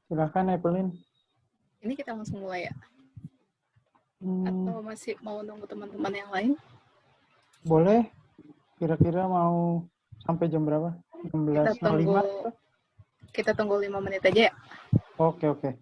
Silakan Evelyn. Ini kita langsung mulai ya? Atau masih mau nunggu teman-teman yang lain? Boleh. Kira-kira mau sampai jam berapa? 16.05? Kita tunggu 5 menit aja ya? Oke.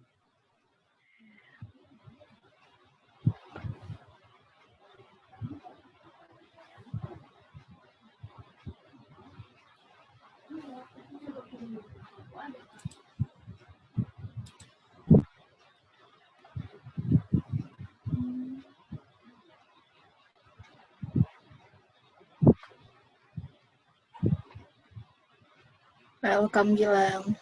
Welcome Gilang.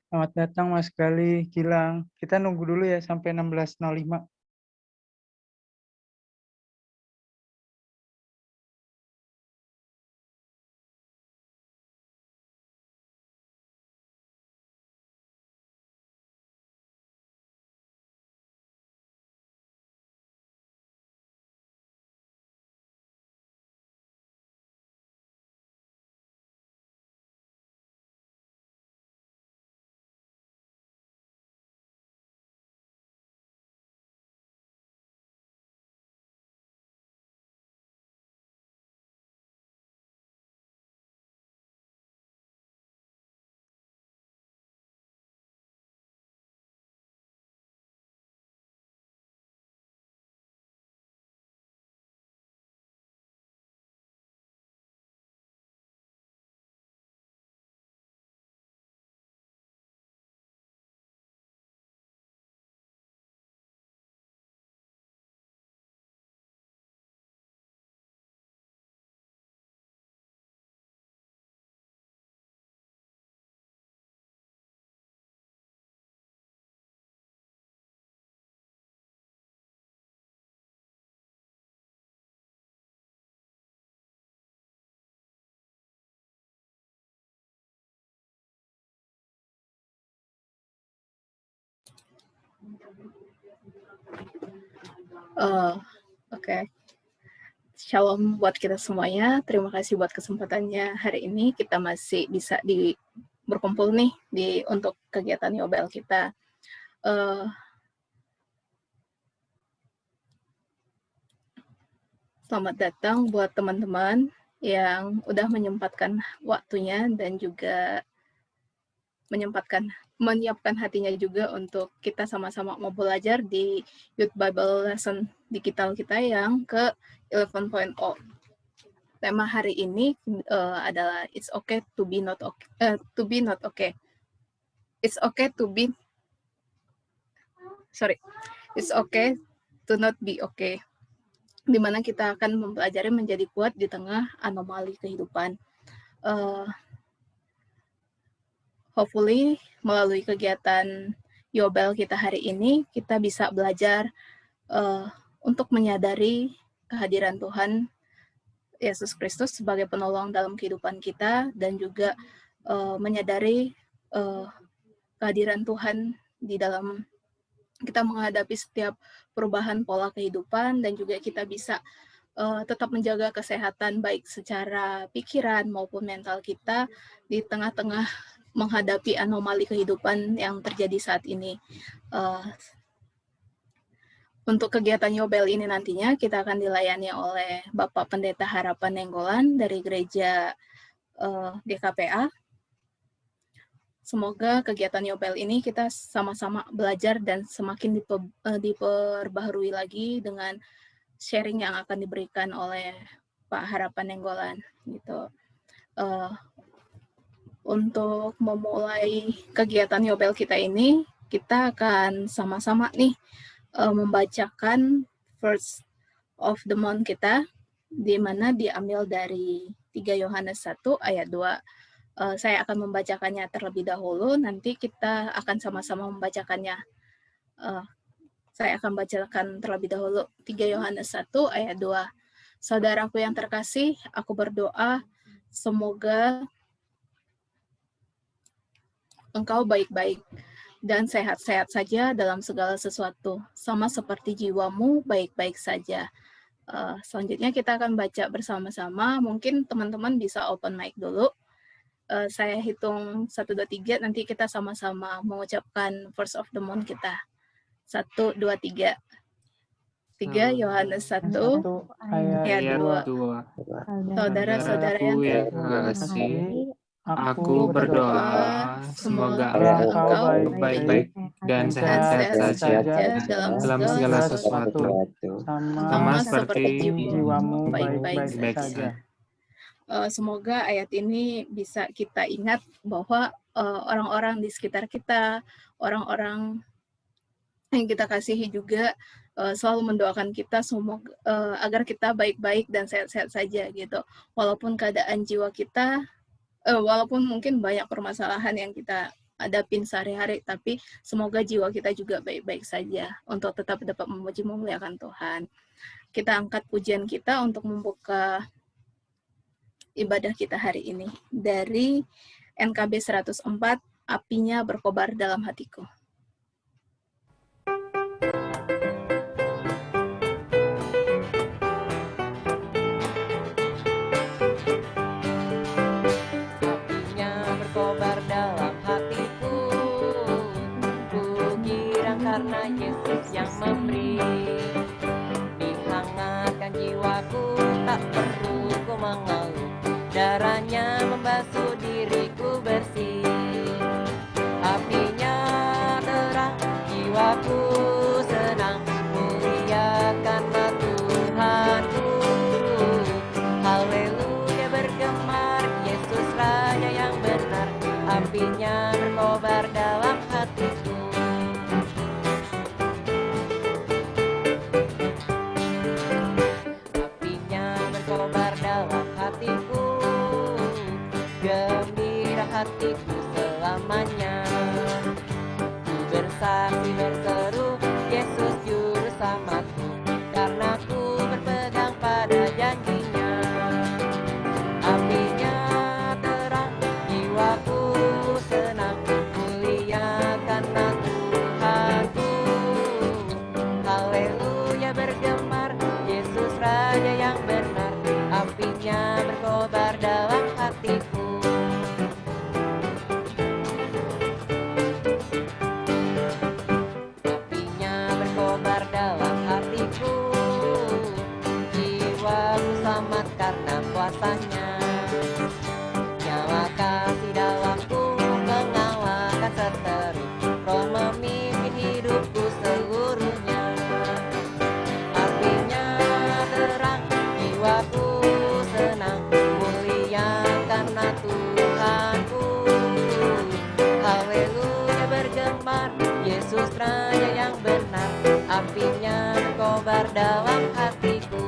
Selamat datang Mas Gali, Gilang. Kita nunggu dulu ya sampai 16.05. Oke. Shalom buat kita semuanya. Terima kasih buat kesempatannya hari ini. Kita masih bisa berkumpul nih untuk kegiatan Yobel kita. Selamat datang buat teman-teman yang udah menyempatkan waktunya dan juga menyiapkan hatinya juga untuk kita sama-sama mau belajar di Youth Bible Lesson digital kita yang ke 11.0. Tema hari ini adalah It's okay to be not okay. It's okay to be It's okay to not be okay. Di mana kita akan mempelajari menjadi kuat di tengah anomali kehidupan. Hopefully melalui kegiatan Yobel kita hari ini, kita bisa belajar untuk menyadari kehadiran Tuhan Yesus Kristus sebagai penolong dalam kehidupan kita, dan juga menyadari kehadiran Tuhan di dalam kita menghadapi setiap perubahan pola kehidupan, dan juga kita bisa tetap menjaga kesehatan baik secara pikiran maupun mental kita di tengah-tengah menghadapi anomali kehidupan yang terjadi saat ini. Untuk kegiatan Yobel ini nantinya kita akan dilayani oleh Bapak Pendeta Harapan Nenggolan dari Gereja GKPA. Semoga kegiatan Yobel ini kita sama-sama belajar dan semakin diperbaharui lagi dengan sharing yang akan diberikan oleh Pak Harapan Nenggolan gitu. Untuk memulai kegiatan Yobel kita ini, kita akan sama-sama nih membacakan verse of the month kita, di mana diambil dari 3 Yohanes 1 ayat 2. Saya akan membacakannya terlebih dahulu, nanti kita akan sama-sama membacakannya. Saya akan bacakan terlebih dahulu 3 Yohanes 1 ayat 2. Saudaraku yang terkasih, aku berdoa semoga engkau baik-baik dan sehat-sehat saja dalam segala sesuatu, sama seperti jiwamu baik-baik saja. Selanjutnya kita akan baca bersama-sama. Mungkin teman-teman bisa open mic dulu. Saya hitung 1, 2, 3, nanti kita sama-sama mengucapkan verse of the month kita. 1, 2, 3. 3 Yohanes 1 ayat 2. Saudara-saudara yang terkasih, aku berdoa semoga engkau baik-baik dan sehat-sehat saja dalam segala sesuatu, sama seperti jiwamu baik-baik baik-baik saja. saja. Semoga ayat ini bisa kita ingat bahwa orang-orang di sekitar kita, orang-orang yang kita kasihi juga selalu mendoakan kita semoga agar kita baik-baik dan sehat-sehat saja gitu. Walaupun keadaan jiwa kita, walaupun mungkin banyak permasalahan yang kita hadapin sehari-hari, tapi semoga jiwa kita juga baik-baik saja untuk tetap dapat memuji memuliakan Tuhan. Kita angkat pujian kita untuk membuka ibadah kita hari ini dari NKB 104, apinya berkobar dalam hatiku. Apinya berkobar dalam hatiku, ku girang karena Yesus yang memberi. Dihangatkan jiwaku, tak perlu ku mengeluh, darahnya membasuh diriku bersih. Apinya terang, jiwaku senang, muliakanlah Tuhanku. Haleluya bergemar, Yesus Raja yang benar, apinya berkobar dalam hatiku. Apinya berkobar dalam hatiku, gembira hatiku selamanya. Ku bersaksi berseru, Yesus juru selamatku, karena ku berpegang pada janjinya. Apinya terang, jiwaku senang, muliakanlah Tuhanku. Haleluya bergemar, Yesus Raja yang benar, apinya berkobar dalam hatiku. Apinya berkobar dalam hatiku, jiwaku selamat karena kuasanya. Nyala kasih dalamku, mengalahkan seteru, Roh memimpin hidupku seluruhnya. Apinya terang, jiwaku senang, muliakanlah Tuhanku. Haleluya bergemar, Yesus Raja yang benar, apinya berkobar dalam hatiku.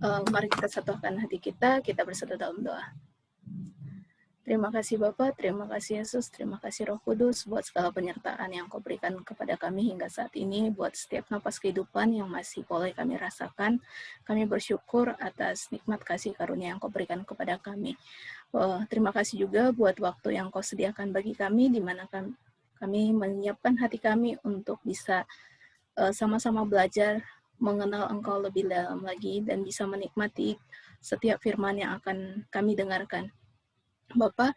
Mari kita satukan hati kita bersatu dalam doa. Terima kasih Bapak, terima kasih Yesus, terima kasih Roh Kudus buat segala penyertaan yang Kau berikan kepada kami hingga saat ini, buat setiap napas kehidupan yang masih boleh kami rasakan. Kami bersyukur atas nikmat kasih karunia yang Kau berikan kepada kami. Terima kasih juga buat waktu yang Kau sediakan bagi kami, di mana kami menyiapkan hati kami untuk bisa sama-sama belajar mengenal Engkau lebih dalam lagi dan bisa menikmati setiap firman yang akan kami dengarkan. Bapak,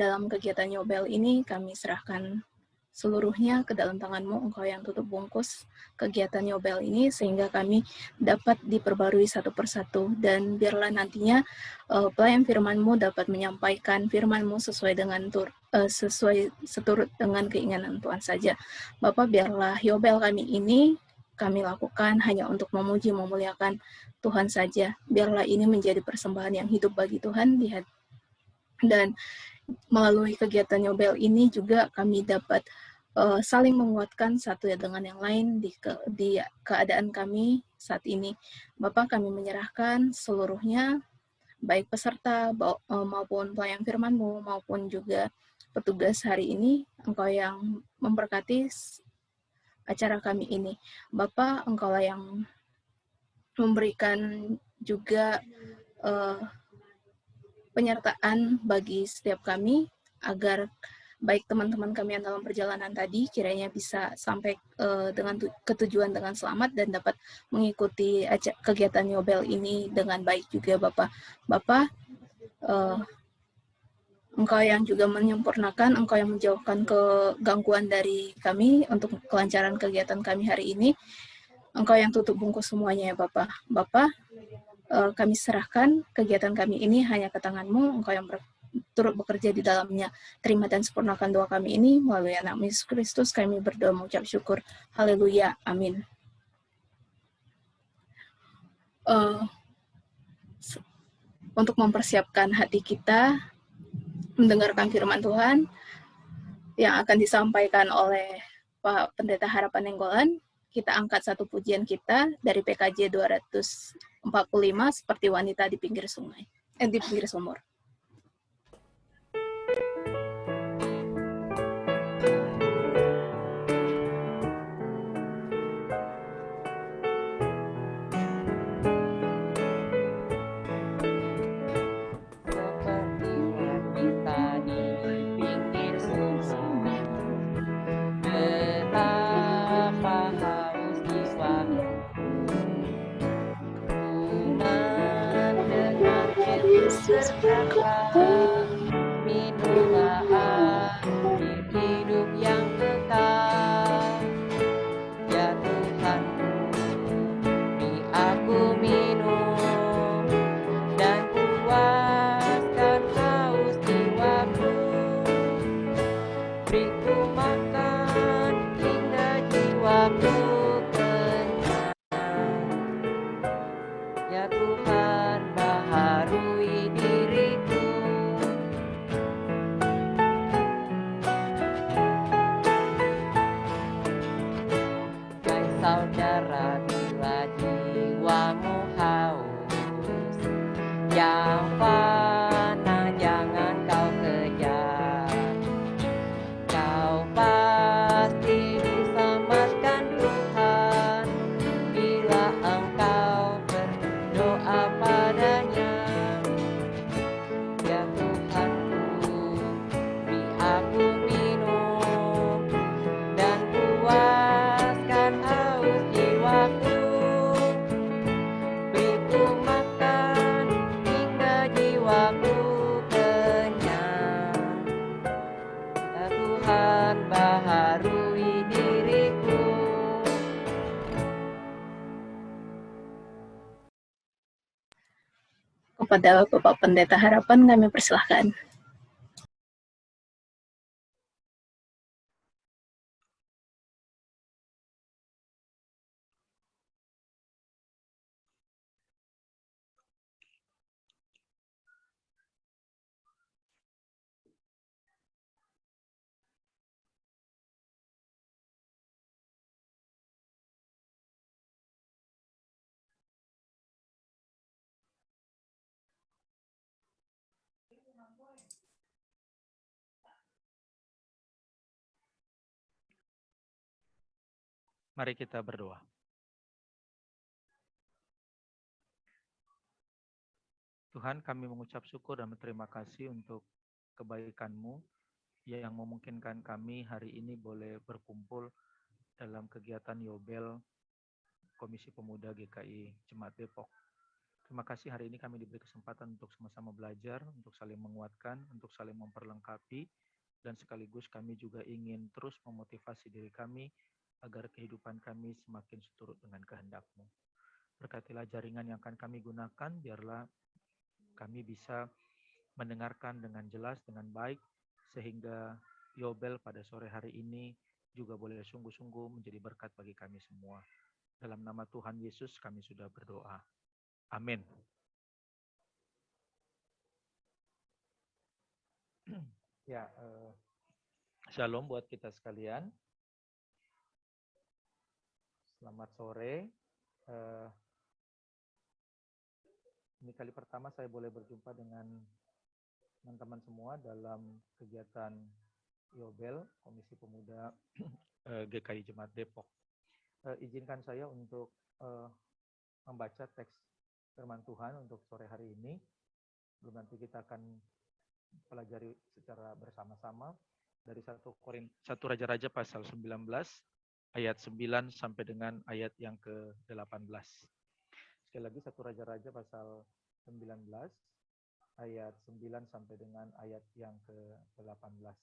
dalam kegiatan Yobel ini kami serahkan seluruhnya ke dalam tangan-Mu, Engkau yang tutup bungkus kegiatan Yobel ini, sehingga kami dapat diperbarui satu persatu, dan biarlah nantinya pelayan firman-Mu dapat menyampaikan firman-Mu sesuai dengan seturut dengan keinginan Tuhan saja. Bapak, biarlah Yobel kami ini kami lakukan hanya untuk memuji, memuliakan Tuhan saja. Biarlah ini menjadi persembahan yang hidup bagi Tuhan dan melalui kegiatan Yobel ini juga kami dapat saling menguatkan satu dengan yang lain di keadaan kami saat ini. Bapak, kami menyerahkan seluruhnya, baik peserta maupun pelayan firman-Mu maupun juga petugas hari ini. Engkau yang memberkati acara kami ini. Bapak, Engkaulah yang memberikan juga penyertaan bagi setiap kami, agar baik teman-teman kami yang dalam perjalanan tadi kiranya bisa sampai dengan ketujuan dengan selamat dan dapat mengikuti kegiatan Yobel ini dengan baik juga Bapak. Bapak, Engkau yang juga menyempurnakan, Engkau yang menjauhkan kegangguan dari kami untuk kelancaran kegiatan kami hari ini. Engkau yang tutup bungkus semuanya ya Bapak. Bapak, kami serahkan kegiatan kami ini hanya ke tangan-Mu, Engkau yang turut bekerja di dalamnya. Terima dan sempurnakan doa kami ini melalui anak Yesus Kristus, kami berdoa mengucap syukur. Haleluya, amin. Untuk mempersiapkan hati kita mendengarkan firman Tuhan yang akan disampaikan oleh Pak Pendeta Harapan Nenggolan, kita angkat satu pujian kita dari PKJ 245, seperti wanita di pinggir sungai, di pinggir sumur. Minumlah air hidup yang kekal, ya Tuhanku, beri aku minum dan puaskan haus jiwaku. Beriku makan hingga jiwaku kenyang, ya Tuhan baharui diriku. Hai saudara, bila jiwamu haus, yang fana jangan kau kejar. Kau pasti diselamatkan Tuhan bila engkau berdoa padanya. Ya Tuhanku, beri aku minum dan puaskan haus jiwaku. Beriku makan hingga jiwaku kenyang, ya Tuhan baharui diriku. Kepada Bapak Pendeta Harapan kami persilahkan. Mari kita berdoa. Tuhan, kami mengucap syukur dan berterima kasih untuk kebaikan-Mu yang memungkinkan kami hari ini boleh berkumpul dalam kegiatan Yobel Komisi Pemuda GKI Jemaat Depok. Terima kasih hari ini kami diberi kesempatan untuk sama-sama belajar, untuk saling menguatkan, untuk saling memperlengkapi, dan sekaligus kami juga ingin terus memotivasi diri kami agar kehidupan kami semakin seturut dengan kehendak-Mu. Berkatilah jaringan yang akan kami gunakan, biarlah kami bisa mendengarkan dengan jelas, dengan baik, sehingga Yobel pada sore hari ini juga boleh sungguh-sungguh menjadi berkat bagi kami semua. Dalam nama Tuhan Yesus kami sudah berdoa. Amin. Ya, shalom buat kita sekalian. Selamat sore. Ini kali pertama saya boleh berjumpa dengan teman-teman semua dalam kegiatan Yobel Komisi Pemuda GKI Jemaat Depok. Izinkan saya untuk membaca teks firman Tuhan untuk sore hari ini. Belum nanti kita akan pelajari secara bersama-sama dari 1 Raja-Raja pasal 19 ayat 9 sampai dengan ayat yang ke-18. Sekali lagi 1 Raja-Raja pasal 19 ayat 9 sampai dengan ayat yang ke-18.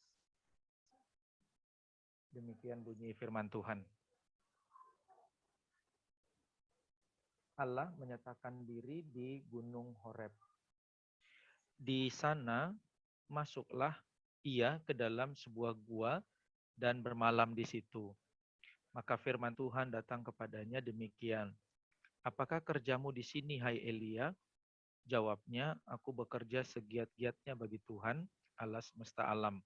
Demikian bunyi firman Tuhan. Allah menyatakan diri di Gunung Horeb. Di sana masuklah ia ke dalam sebuah gua dan bermalam di situ. Maka firman Tuhan datang kepadanya demikian. Apakah kerjamu di sini, hai Elia? Jawabnya, aku bekerja segiat-giatnya bagi Tuhan, Allah semesta alam.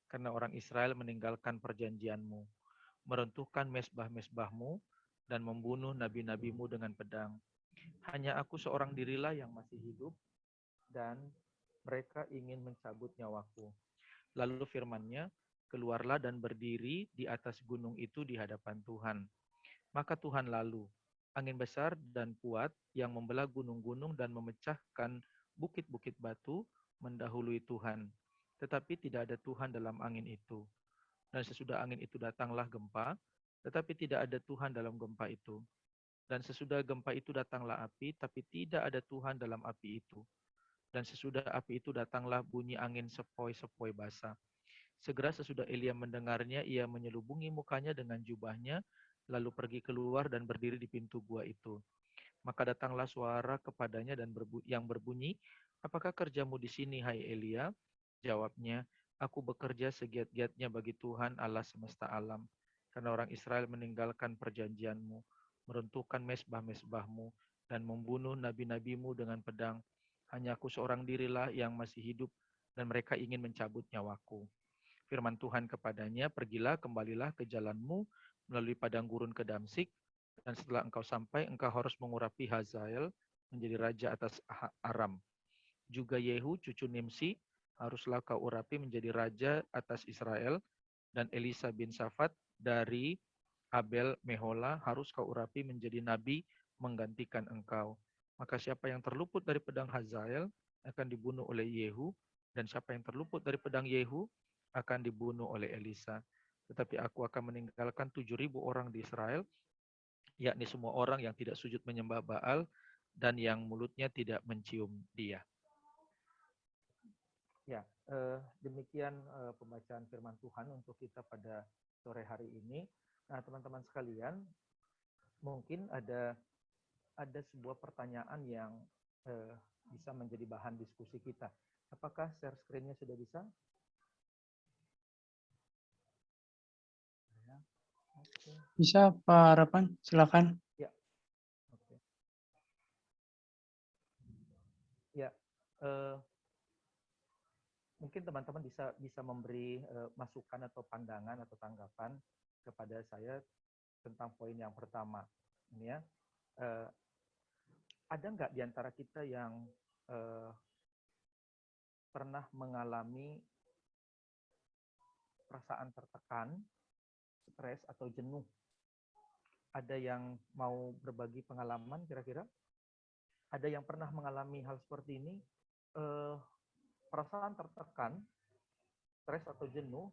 Karena orang Israel meninggalkan perjanjianmu, meruntuhkan mezbah-mezbahmu, dan membunuh nabi-nabimu dengan pedang. Hanya aku seorang dirilah yang masih hidup, dan mereka ingin mencabut nyawaku. Lalu firman-Nya, keluarlah dan berdiri di atas gunung itu di hadapan Tuhan. Maka Tuhan lalu, angin besar dan kuat yang membelah gunung-gunung dan memecahkan bukit-bukit batu mendahului Tuhan. Tetapi tidak ada Tuhan dalam angin itu. Dan sesudah angin itu datanglah gempa, tetapi tidak ada Tuhan dalam gempa itu. Dan sesudah gempa itu datanglah api, tapi tidak ada Tuhan dalam api itu. Dan sesudah api itu datanglah bunyi angin sepoi-sepoi basah. Segera sesudah Elia mendengarnya, ia menyelubungi mukanya dengan jubahnya, lalu pergi keluar dan berdiri di pintu gua itu. Maka datanglah suara kepadanya dan yang berbunyi, apakah kerjamu di sini, hai Elia? Jawabnya, aku bekerja segiat-giatnya bagi Tuhan Allah semesta alam. Karena orang Israel meninggalkan perjanjianmu, meruntuhkan mezbah-mezbahmu, dan membunuh nabi-nabimu dengan pedang. Hanya aku seorang dirilah yang masih hidup, dan mereka ingin mencabut nyawaku. Firman Tuhan kepadanya, pergilah, kembalilah ke jalanmu, melalui padang gurun ke Damsik, dan setelah engkau sampai, engkau harus mengurapi Hazael menjadi raja atas Aram. Juga Yehu, cucu Nimsi, haruslah kau urapi menjadi raja atas Israel, dan Elisa bin Safat dari Abel Mehola harus kau urapi menjadi nabi menggantikan engkau. Maka siapa yang terluput dari pedang Hazael akan dibunuh oleh Yehu, dan siapa yang terluput dari pedang Yehu akan dibunuh oleh Elisa. Tetapi aku akan meninggalkan 7.000 orang di Israel, yakni semua orang yang tidak sujud menyembah Baal dan yang mulutnya tidak mencium dia. Ya, demikian pembacaan firman Tuhan untuk kita pada sore hari ini. Nah, teman-teman sekalian, mungkin ada sebuah pertanyaan yang bisa menjadi bahan diskusi kita. Apakah share screen-nya sudah bisa? Bisa Pak Harapan, silakan. Ya. Oke. Ya. Mungkin teman-teman bisa memberi masukan atau pandangan atau tanggapan kepada saya tentang poin yang pertama. Ini ya. Ada nggak di antara kita yang pernah mengalami perasaan tertekan, stres atau jenuh Ada yang mau berbagi pengalaman kira-kira? Ada yang pernah mengalami hal seperti ini? Perasaan tertekan, stres atau jenuh,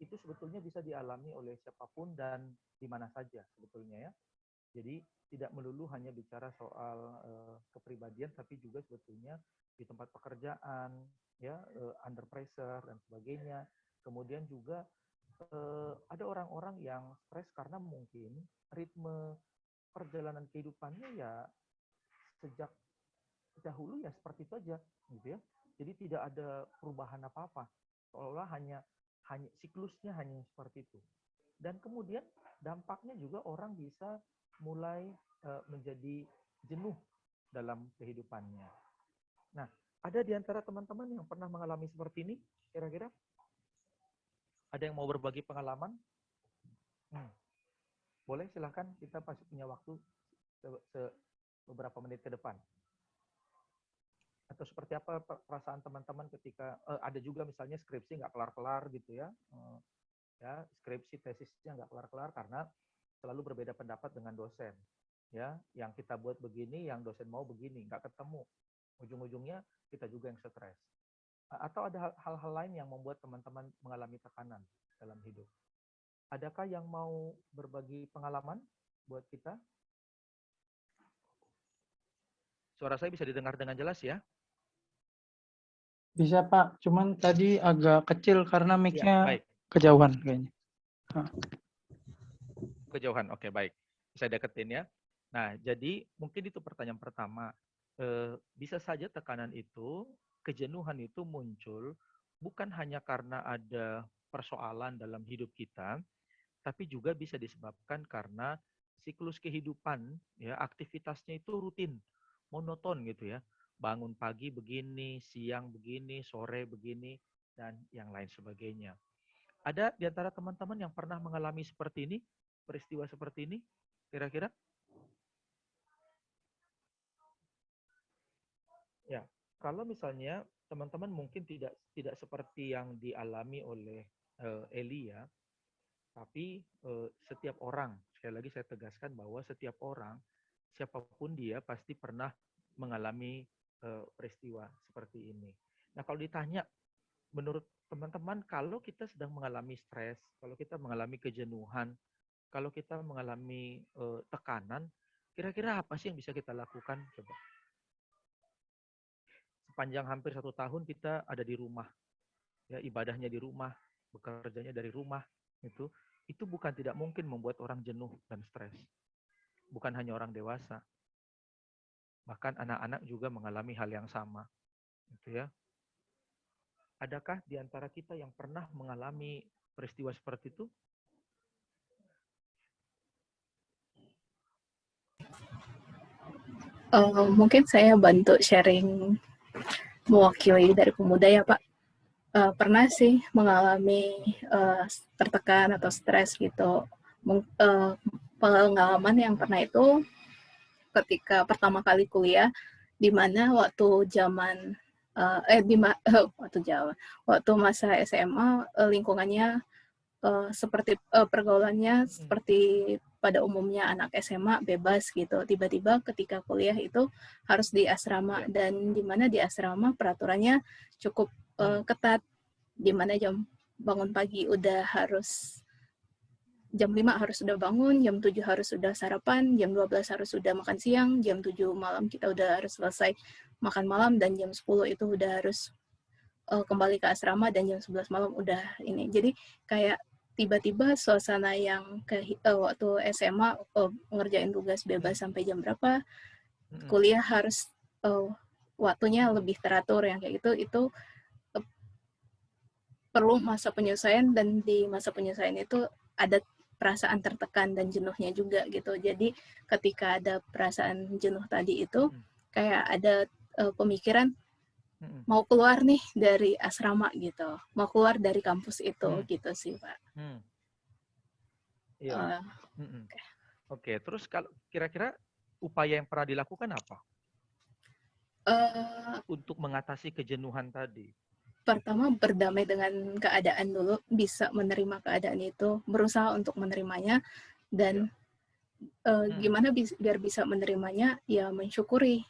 itu sebetulnya bisa dialami oleh siapapun dan di mana saja sebetulnya ya. Jadi tidak melulu hanya bicara soal kepribadian, tapi juga sebetulnya di tempat pekerjaan, ya, under pressure dan sebagainya. Kemudian juga ada orang-orang yang stres karena mungkin ritme perjalanan kehidupannya ya sejak dahulu ya seperti itu aja, gitu ya. Jadi tidak ada perubahan apa-apa, seolah-olah hanya siklusnya hanya seperti itu. Dan kemudian dampaknya juga orang bisa mulai menjadi jenuh dalam kehidupannya. Nah, ada di antara teman-teman yang pernah mengalami seperti ini, kira-kira? Ada yang mau berbagi pengalaman? Boleh, silahkan, kita pasti punya waktu beberapa menit ke depan. Atau seperti apa perasaan teman-teman ketika ada juga misalnya skripsi nggak kelar-kelar gitu ya. Ya, skripsi tesisnya nggak kelar-kelar karena selalu berbeda pendapat dengan dosen. Ya, yang kita buat begini, yang dosen mau begini, nggak ketemu. Ujung-ujungnya kita juga yang stres. Atau ada hal-hal lain yang membuat teman-teman mengalami tekanan dalam hidup. Adakah yang mau berbagi pengalaman buat kita? Suara saya bisa didengar dengan jelas ya? Bisa Pak, cuman tadi agak kecil karena mic-nya baik. kejauhan kayaknya. Kejauhan, oke baik. Saya deketin ya. Nah, jadi mungkin itu pertanyaan pertama. Bisa saja tekanan itu, kejenuhan itu muncul bukan hanya karena ada persoalan dalam hidup kita, tapi juga bisa disebabkan karena siklus kehidupan, ya, aktivitasnya itu rutin, monoton gitu ya. Bangun pagi begini, siang begini, sore begini, dan yang lain sebagainya. Ada di antara teman-teman yang pernah mengalami seperti ini, peristiwa seperti ini, kira-kira? Ya, kalau misalnya teman-teman mungkin tidak seperti yang dialami oleh Elia, tapi setiap orang, sekali lagi saya tegaskan bahwa setiap orang, siapapun dia pasti pernah mengalami peristiwa seperti ini. Nah, kalau ditanya, menurut teman-teman, kalau kita sedang mengalami stres, kalau kita mengalami kejenuhan, kalau kita mengalami tekanan, kira-kira apa sih yang bisa kita lakukan? Coba. Sepanjang hampir 1 tahun kita ada di rumah, ya, ibadahnya di rumah, bekerjanya dari rumah, itu bukan tidak mungkin membuat orang jenuh dan stres. Bukan hanya orang dewasa, bahkan anak-anak juga mengalami hal yang sama, gitu ya. Adakah di antara kita yang pernah mengalami peristiwa seperti itu? Mungkin saya bantu sharing mewakili dari pemuda ya Pak. Pernah sih mengalami tertekan atau stres gitu. Pengalaman yang pernah itu ketika pertama kali kuliah, di mana waktu zaman waktu masa SMA lingkungannya seperti pergaulannya seperti pada umumnya anak SMA bebas gitu. Tiba-tiba ketika kuliah itu harus di asrama, dan di mana di asrama peraturannya cukup ketat, di mana jam bangun pagi udah harus jam 5 harus sudah bangun, jam 7 harus sudah sarapan, jam 12 harus sudah makan siang, jam 7 malam kita udah harus selesai makan malam, dan jam 10 itu udah harus kembali ke asrama, dan jam 11 malam udah ini. Jadi kayak tiba-tiba suasana yang waktu SMA ngerjain tugas bebas sampai jam berapa, kuliah harus waktunya lebih teratur yang kayak gitu, itu perlu masa penyesuaian, dan di masa penyesuaian itu ada perasaan tertekan dan jenuhnya juga gitu. Jadi ketika ada perasaan jenuh tadi itu kayak ada pemikiran mau keluar nih dari asrama gitu, mau keluar dari kampus itu gitu sih Pak. Iya. Oke, terus kalau kira-kira upaya yang pernah dilakukan apa untuk mengatasi kejenuhan tadi? Pertama, berdamai dengan keadaan dulu, bisa menerima keadaan itu, berusaha untuk menerimanya, dan Gimana biar bisa menerimanya? Ya mensyukuri.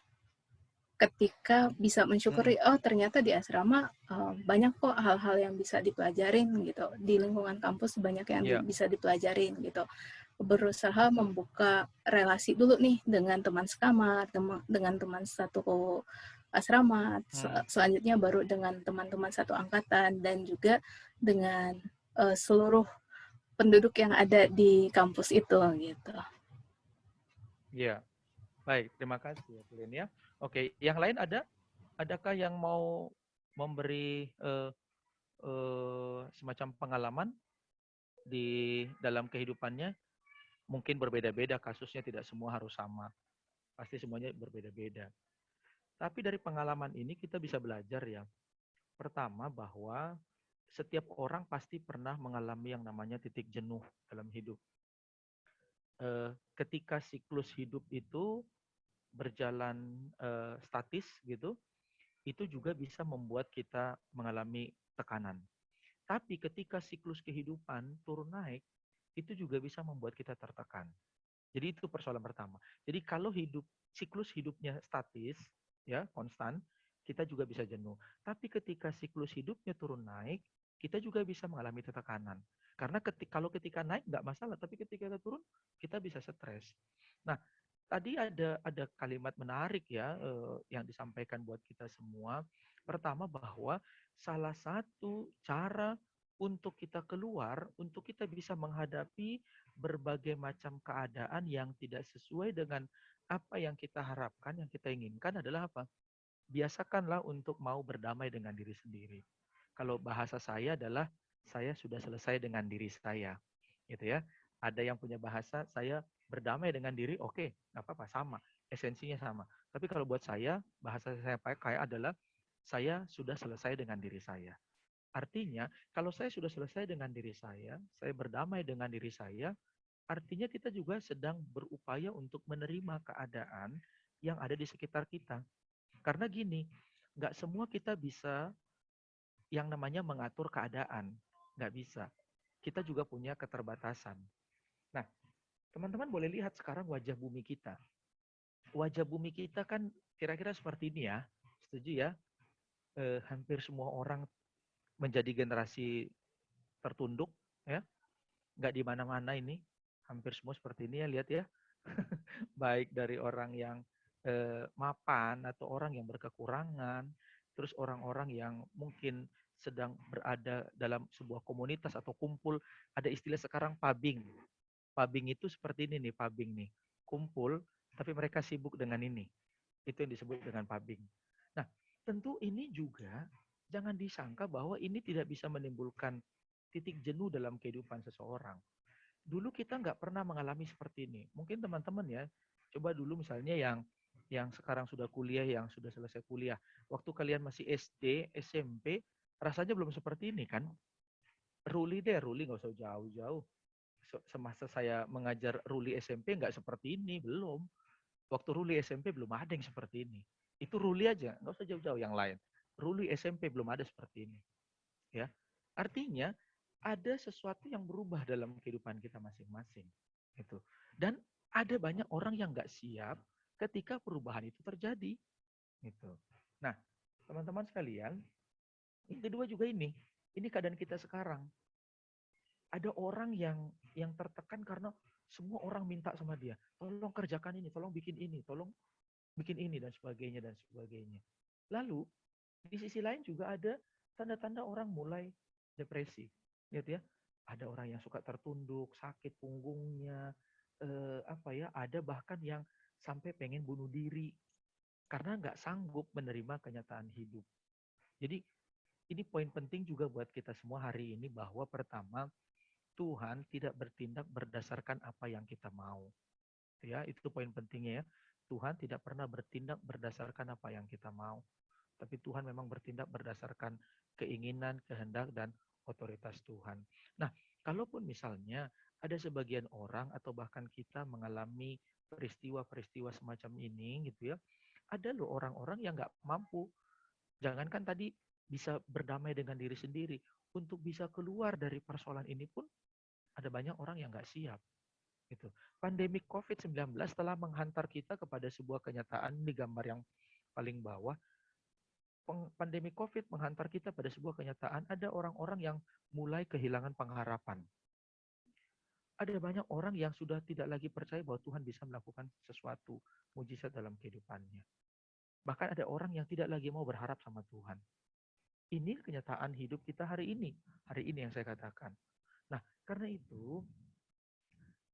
Ketika bisa mensyukuri, oh ternyata di asrama banyak kok hal-hal yang bisa dipelajarin gitu. Di lingkungan kampus banyak yang bisa dipelajarin gitu. Berusaha membuka relasi dulu nih dengan teman sekamar, dengan teman satu asrama, selanjutnya baru dengan teman-teman satu angkatan, dan juga dengan seluruh penduduk yang ada di kampus itu gitu. Iya, baik, terima kasih ya. Oke, yang lain adakah yang mau memberi semacam pengalaman di dalam kehidupannya? Mungkin berbeda-beda kasusnya, tidak semua harus sama. Pasti semuanya berbeda-beda. Tapi dari pengalaman ini kita bisa belajar ya. Pertama, bahwa setiap orang pasti pernah mengalami yang namanya titik jenuh dalam hidup. Ketika siklus hidup itu berjalan statis gitu, itu juga bisa membuat kita mengalami tekanan. Tapi ketika siklus kehidupan turun naik, itu juga bisa membuat kita tertekan. Jadi itu persoalan pertama. Jadi kalau siklus hidupnya statis, ya konstan, kita juga bisa jenuh. Tapi ketika siklus hidupnya turun naik, kita juga bisa mengalami tekanan. Karena kalau ketika naik nggak masalah, tapi ketika kita turun, kita bisa stres. Nah, tadi ada kalimat menarik ya yang disampaikan buat kita semua. Pertama, bahwa salah satu cara untuk kita keluar, untuk kita bisa menghadapi berbagai macam keadaan yang tidak sesuai dengan apa yang kita harapkan, yang kita inginkan adalah apa? Biasakanlah untuk mau berdamai dengan diri sendiri. Kalau bahasa saya adalah saya sudah selesai dengan diri saya, gitu ya. Ada yang punya bahasa saya berdamai dengan diri, oke, nggak apa-apa, sama, esensinya sama. Tapi kalau buat saya, bahasa saya pakai adalah saya sudah selesai dengan diri saya. Artinya, kalau saya sudah selesai dengan diri saya berdamai dengan diri saya, artinya kita juga sedang berupaya untuk menerima keadaan yang ada di sekitar kita. Karena gini, nggak semua kita bisa yang namanya mengatur keadaan. Nggak bisa. Kita juga punya keterbatasan. Nah, teman-teman boleh lihat sekarang wajah bumi kita. Wajah bumi kita kan kira-kira seperti ini ya. Setuju ya? Hampir semua orang menjadi generasi tertunduk, ya. Nggak di mana-mana ini. Hampir semua seperti ini ya, lihat ya. Baik dari orang yang mapan atau orang yang berkekurangan, terus orang-orang yang mungkin sedang berada dalam sebuah komunitas atau kumpul. Ada istilah sekarang pubbing. Pubbing itu seperti ini nih, pubbing nih. Kumpul, tapi mereka sibuk dengan ini. Itu yang disebut dengan pubbing. Nah, tentu ini juga jangan disangka bahwa ini tidak bisa menimbulkan titik jenuh dalam kehidupan seseorang. Dulu kita nggak pernah mengalami seperti ini. Mungkin teman-teman ya, coba dulu misalnya yang sekarang sudah kuliah, yang sudah selesai kuliah. Waktu kalian masih SD, SMP, rasanya belum seperti ini kan? Ruli nggak usah jauh-jauh. Semasa saya mengajar Ruli SMP nggak seperti ini, belum. Waktu Ruli SMP belum ada yang seperti ini. Itu Ruli aja, nggak usah jauh-jauh yang lain. Ruli SMP belum ada seperti ini. Ya, artinya ada sesuatu yang berubah dalam kehidupan kita masing-masing. Gitu. Dan ada banyak orang yang nggak siap ketika perubahan itu terjadi. Gitu. Nah, teman-teman sekalian, yang kedua juga ini keadaan kita sekarang. Ada orang yang tertekan karena semua orang minta sama dia, tolong kerjakan ini, tolong bikin ini, dan sebagainya. Lalu, di sisi lain juga ada tanda-tanda orang mulai depresi. Gitu ya. Ada orang yang suka tertunduk, sakit punggungnya, ada bahkan yang sampai pengen bunuh diri karena nggak sanggup menerima kenyataan hidup. Jadi ini poin penting juga buat kita semua hari ini, bahwa pertama, Tuhan tidak bertindak berdasarkan apa yang kita mau. Ya, itu poin pentingnya ya. Tuhan tidak pernah bertindak berdasarkan apa yang kita mau. Tapi Tuhan memang bertindak berdasarkan keinginan, kehendak, dan otoritas Tuhan. Nah, kalaupun misalnya ada sebagian orang atau bahkan kita mengalami peristiwa-peristiwa semacam ini gitu ya, ada loh orang-orang yang nggak mampu. Jangankan tadi bisa berdamai dengan diri sendiri, untuk bisa keluar dari persoalan ini pun ada banyak orang yang nggak siap. Gitu. Pandemi COVID-19 telah menghantar kita kepada sebuah kenyataan di gambar yang paling bawah. Pandemi COVID menghantar kita pada sebuah kenyataan, ada orang-orang yang mulai kehilangan pengharapan. Ada banyak orang yang sudah tidak lagi percaya bahwa Tuhan bisa melakukan sesuatu mujizat dalam kehidupannya. Bahkan ada orang yang tidak lagi mau berharap sama Tuhan. Ini kenyataan hidup kita hari ini yang saya katakan. Nah, karena itu,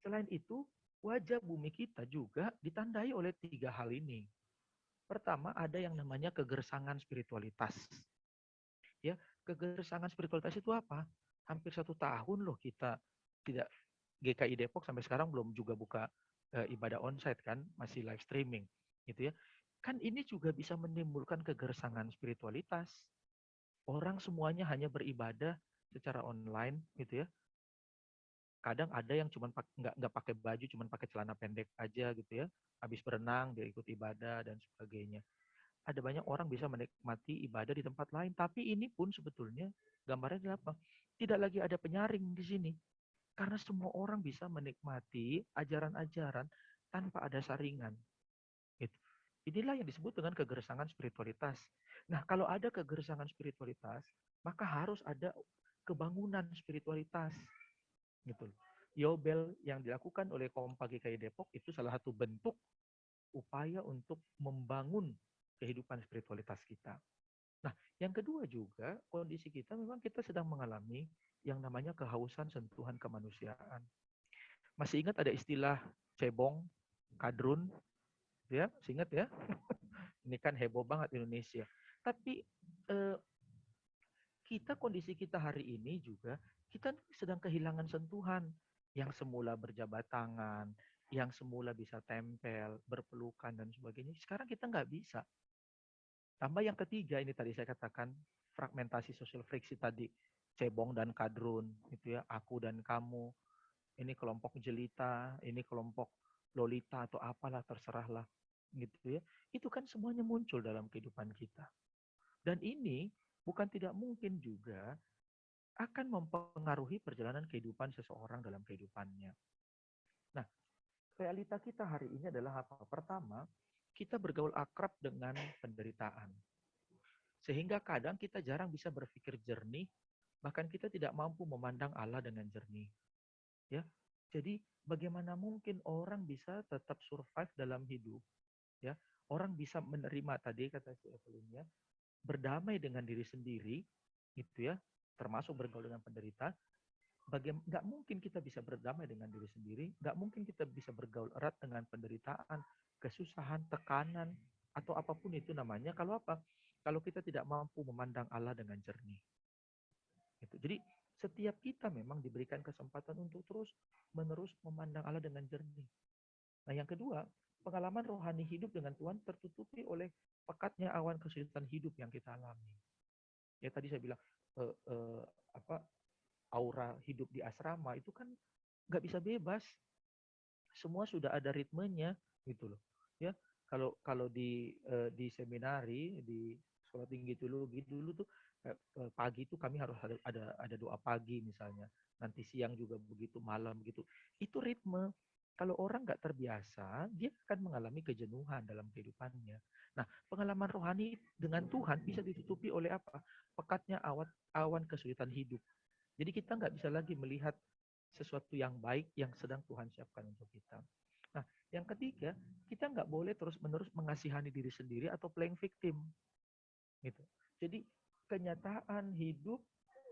selain itu, wajah bumi kita juga ditandai oleh 3 hal ini. Pertama, ada yang namanya kegersangan spiritualitas. Ya, kegersangan spiritualitas itu apa? Hampir 1 tahun loh kita tidak GKI Depok sampai sekarang belum juga buka ibadah onsite kan, masih live streaming, gitu ya. Kan ini juga bisa menimbulkan kegersangan spiritualitas. Orang semuanya hanya beribadah secara online, gitu ya. Kadang ada yang cuma nggak pakai baju, cuma pakai celana pendek aja gitu ya. Habis berenang dia ikut ibadah dan sebagainya. Ada banyak orang bisa menikmati ibadah di tempat lain, tapi ini pun sebetulnya gambarnya apa? Tidak lagi ada penyaring di sini. Karena semua orang bisa menikmati ajaran-ajaran tanpa ada saringan. Gitu. Inilah yang disebut dengan kegersangan spiritualitas. Nah, kalau ada kegersangan spiritualitas, maka harus ada kebangunan spiritualitas. Gitu. Yobel yang dilakukan oleh Kompa GKI Depok itu salah satu bentuk upaya untuk membangun kehidupan spiritualitas kita. Nah, yang kedua juga kondisi kita memang kita sedang mengalami yang namanya kehausan sentuhan kemanusiaan. Masih ingat ada istilah cebong, kadrun, ya, masih ingat ya? Ini kan heboh banget Indonesia. Tapi kondisi kita hari ini juga kita sedang kehilangan sentuhan yang semula berjabat tangan, yang semula bisa tempel, berpelukan dan sebagainya. Sekarang kita nggak bisa. Tambah yang ketiga ini tadi saya katakan fragmentasi sosial friksi tadi, cebong dan kadrun, gitu ya, aku dan kamu, ini kelompok jelita, ini kelompok lolita atau apalah terserahlah, gitu ya. Itu kan semuanya muncul dalam kehidupan kita. Dan ini bukan tidak mungkin juga akan mempengaruhi perjalanan kehidupan seseorang dalam kehidupannya. Nah, realita kita hari ini adalah apa? Pertama, kita bergaul akrab dengan penderitaan. Sehingga kadang kita jarang bisa berpikir jernih, bahkan kita tidak mampu memandang Allah dengan jernih. Ya. Jadi bagaimana mungkin orang bisa tetap survive dalam hidup? Ya, orang bisa menerima tadi kata si Evelyn ya, berdamai dengan diri sendiri, gitu ya, termasuk bergaul dengan penderita. Nggak mungkin kita bisa berdamai dengan diri sendiri, nggak mungkin kita bisa bergaul erat dengan penderitaan, kesusahan, tekanan, atau apapun itu namanya. Kalau apa? Kalau kita tidak mampu memandang Allah dengan jernih. Gitu. Jadi setiap kita memang diberikan kesempatan untuk terus-menerus memandang Allah dengan jernih. Nah yang kedua, pengalaman rohani hidup dengan Tuhan tertutupi oleh pekatnya awan kesulitan hidup yang kita alami. Ya tadi saya bilang aura hidup di asrama itu kan nggak bisa bebas. Semua sudah ada ritmenya gitu loh. Ya kalau di seminari di sekolah tinggi teologi dulu tuh pagi itu kami harus ada doa pagi misalnya. Nanti siang juga begitu, malam begitu. Itu ritme. Kalau orang nggak terbiasa, dia akan mengalami kejenuhan dalam kehidupannya. Nah, pengalaman rohani dengan Tuhan bisa ditutupi oleh apa? Pekatnya awan kesulitan hidup. Jadi kita nggak bisa lagi melihat sesuatu yang baik yang sedang Tuhan siapkan untuk kita. Nah, yang ketiga, kita nggak boleh terus-menerus mengasihani diri sendiri atau playing victim. Gitu. Jadi kenyataan hidup,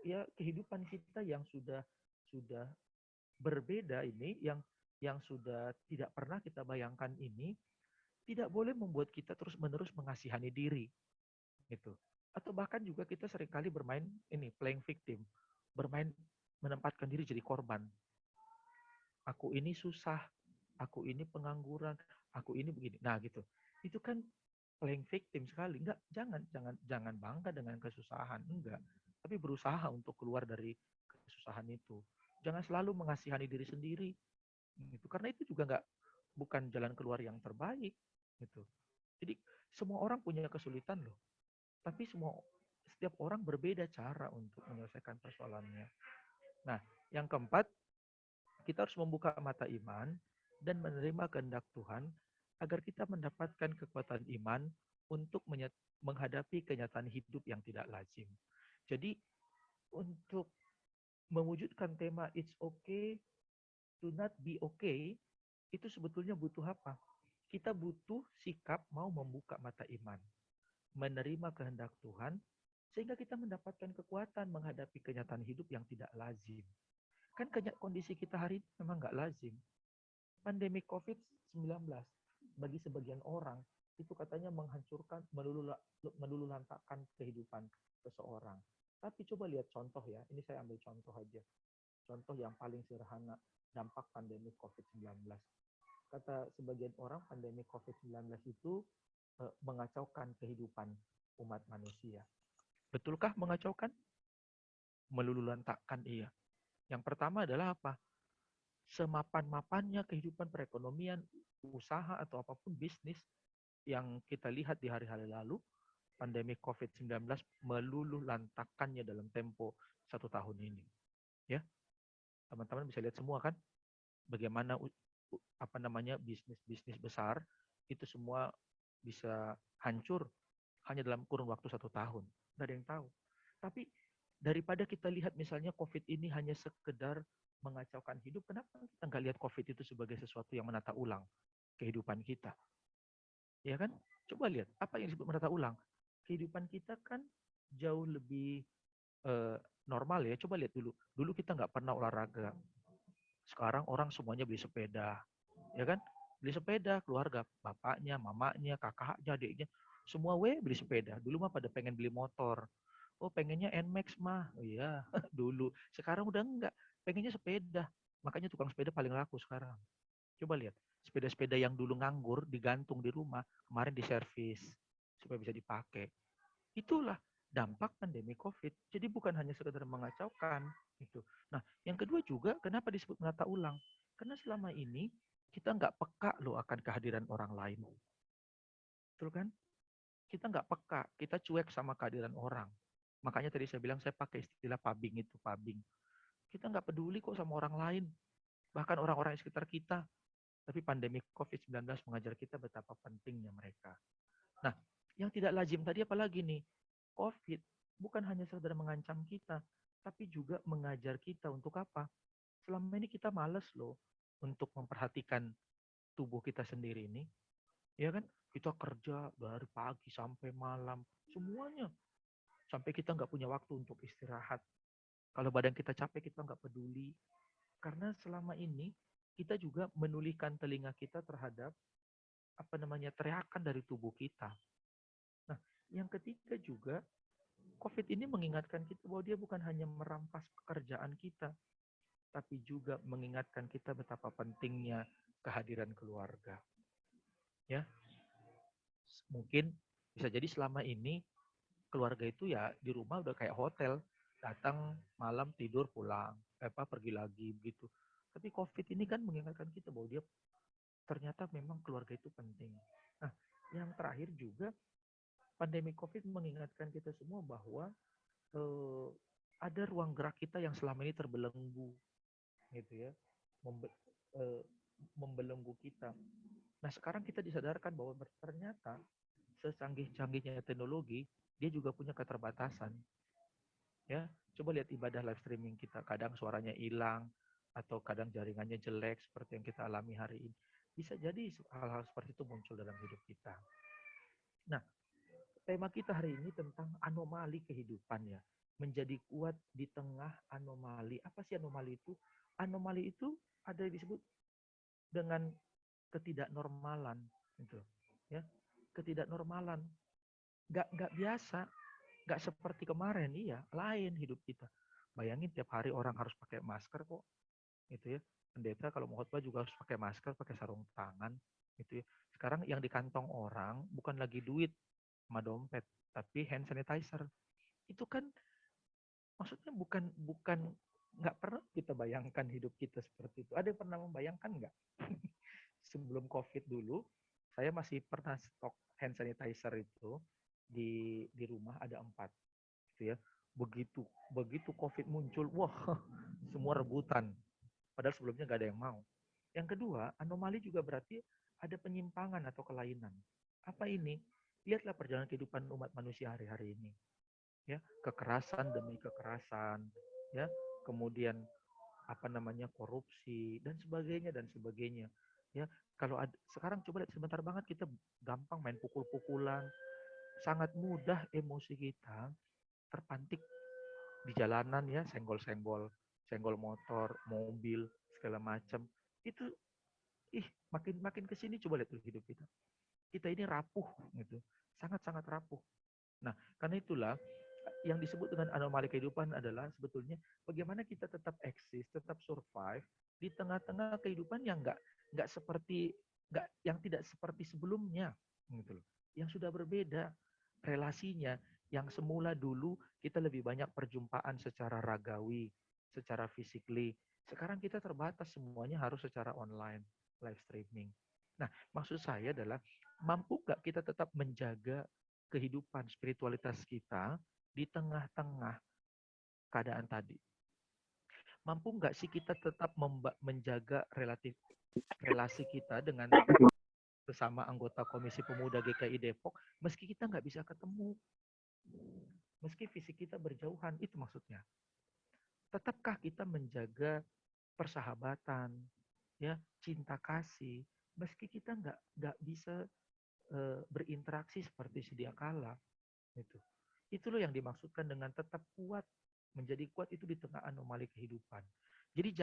ya kehidupan kita yang sudah berbeda ini, yang sudah tidak pernah kita bayangkan ini, tidak boleh membuat kita terus-menerus mengasihani diri. Gitu. Atau bahkan juga kita seringkali bermain ini, playing victim. Bermain menempatkan diri jadi korban. Aku ini susah, aku ini pengangguran, aku ini begini. Nah gitu. Itu kan playing victim sekali. Enggak, jangan bangga dengan kesusahan. Enggak. Tapi berusaha untuk keluar dari kesusahan itu. Jangan selalu mengasihani diri sendiri. Gitu. Karena itu juga bukan jalan keluar yang terbaik. Gitu. Jadi semua orang punya kesulitan loh. Tapi setiap orang berbeda cara untuk menyelesaikan persoalannya. Nah, yang keempat, kita harus membuka mata iman dan menerima kehendak Tuhan agar kita mendapatkan kekuatan iman untuk menghadapi kenyataan hidup yang tidak lazim. Jadi untuk mewujudkan tema it's okay to not be okay, itu sebetulnya butuh apa? Kita butuh sikap mau membuka mata iman, menerima kehendak Tuhan, sehingga kita mendapatkan kekuatan menghadapi kenyataan hidup yang tidak lazim. Kan kondisi kita hari ini memang nggak lazim. Pandemi COVID-19 bagi sebagian orang itu katanya menghancurkan, melululantakkan kehidupan seseorang. Tapi coba lihat contoh ya, ini saya ambil contoh aja. Contoh yang paling sederhana, dampak pandemi COVID-19. Kata sebagian orang, pandemi COVID-19 itu mengacaukan kehidupan umat manusia. Betulkah mengacaukan? Melululantakkan, iya. Yang pertama adalah apa? Semapan-mapannya kehidupan perekonomian, usaha atau apapun bisnis yang kita lihat di hari-hari lalu, pandemi COVID-19 melululantakkannya dalam tempo 1 tahun ini. Ya, teman-teman bisa lihat semua kan, bagaimana bisnis-bisnis besar itu semua bisa hancur hanya dalam kurun waktu 1 tahun. Nggak ada yang tahu. Tapi daripada kita lihat misalnya COVID ini hanya sekedar mengacaukan hidup, kenapa kita nggak lihat COVID itu sebagai sesuatu yang menata ulang kehidupan kita? Ya kan? Coba lihat, apa yang disebut menata ulang? Kehidupan kita kan jauh lebih normal ya. Coba lihat dulu. Dulu kita nggak pernah olahraga. Sekarang orang semuanya beli sepeda. Ya kan? Beli sepeda, keluarga, bapaknya, mamanya, kakaknya, adiknya, semua beli sepeda. Dulu mah pada pengen beli motor. Oh, pengennya NMAX mah. Oh iya, dulu. Sekarang udah enggak. Pengennya sepeda. Makanya tukang sepeda paling laku sekarang. Coba lihat. Sepeda-sepeda yang dulu nganggur, digantung di rumah, kemarin diservis supaya bisa dipakai. Itulah dampak pandemi COVID. Jadi bukan hanya sekedar mengacaukan. Gitu. Nah, yang kedua juga, kenapa disebut menata ulang? Karena selama ini, kita nggak peka loh akan kehadiran orang lain. Betul kan? Kita nggak peka, kita cuek sama kehadiran orang. Makanya tadi saya bilang saya pakai istilah pubbing itu, pubbing. Kita nggak peduli kok sama orang lain, bahkan orang-orang di sekitar kita. Tapi pandemi COVID-19 mengajar kita betapa pentingnya mereka. Nah, yang tidak lazim tadi apalagi nih? COVID bukan hanya sekedar mengancam kita, tapi juga mengajar kita untuk apa? Selama ini kita malas loh untuk memperhatikan tubuh kita sendiri ini. Ya kan? Kita kerja dari pagi sampai malam, semuanya. Sampai kita nggak punya waktu untuk istirahat. Kalau badan kita capek, kita nggak peduli. Karena selama ini, kita juga menulihkan telinga kita terhadap teriakan dari tubuh kita. Nah, yang ketiga juga, COVID ini mengingatkan kita bahwa dia bukan hanya merampas pekerjaan kita, tapi juga mengingatkan kita betapa pentingnya kehadiran keluarga. Ya, mungkin bisa jadi selama ini keluarga itu ya di rumah udah kayak hotel, datang malam tidur pulang, pergi lagi begitu. Tapi COVID ini kan mengingatkan kita bahwa dia ternyata memang keluarga itu penting. Nah, yang terakhir juga pandemi COVID mengingatkan kita semua bahwa ada ruang gerak kita yang selama ini terbelenggu, gitu ya, membelenggu kita. Nah, sekarang kita disadarkan bahwa ternyata secanggih-canggihnya teknologi, dia juga punya keterbatasan. Ya, coba lihat ibadah live streaming kita, kadang suaranya hilang atau kadang jaringannya jelek seperti yang kita alami hari ini. Bisa jadi hal-hal seperti itu muncul dalam hidup kita. Nah, tema kita hari ini tentang anomali kehidupan ya. Menjadi kuat di tengah anomali. Apa sih anomali itu? Anomali itu ada yang disebut dengan ketidaknormalan, gitu. Ya, ketidaknormalan. Nggak biasa, nggak seperti kemarin, iya, lain hidup kita. Bayangin tiap hari orang harus pakai masker kok, gitu ya. Pendeta kalau mau khotbah juga harus pakai masker, pakai sarung tangan, gitu ya. Sekarang yang di kantong orang bukan lagi duit sama dompet, tapi hand sanitizer. Itu kan maksudnya bukan nggak pernah kita bayangkan hidup kita seperti itu. Ada yang pernah membayangkan nggak? Sebelum COVID dulu, saya masih pernah stok hand sanitizer itu di rumah ada 4, gitu ya. Begitu COVID muncul, wah, semua rebutan. padahal sebelumnya nggak ada yang mau. Yang kedua, anomali juga berarti ada penyimpangan atau kelainan. Apa ini? Lihatlah perjalanan kehidupan umat manusia hari-hari ini. Ya, kekerasan demi kekerasan, ya, kemudian korupsi dan sebagainya. Ya, kalau sekarang coba lihat sebentar banget kita gampang main pukul-pukulan, sangat mudah emosi kita terpantik di jalanan ya, senggol motor, mobil, segala macam. Itu makin kesini coba lihat tuh hidup kita. Kita ini rapuh gitu, sangat-sangat rapuh. Nah, karena itulah yang disebut dengan anomali kehidupan adalah sebetulnya bagaimana kita tetap eksis, tetap survive di tengah-tengah kehidupan yang yang tidak seperti sebelumnya, gitu loh. Yang sudah berbeda relasinya, yang semula dulu kita lebih banyak perjumpaan secara ragawi, secara physically. Sekarang kita terbatas, semuanya harus secara online, live streaming. Nah, maksud saya adalah mampu nggak kita tetap menjaga kehidupan spiritualitas kita di tengah-tengah keadaan tadi? Mampu nggak sih kita tetap menjaga relasi kita dengan bersama anggota Komisi Pemuda GKI Depok, meski kita nggak bisa ketemu, meski fisik kita berjauhan, itu maksudnya. Tetapkah kita menjaga persahabatan, ya, cinta kasih, meski kita nggak bisa berinteraksi seperti sedia kala, gitu. Itu loh yang dimaksudkan dengan tetap kuat, menjadi kuat itu di tengah anomali kehidupan. Jadi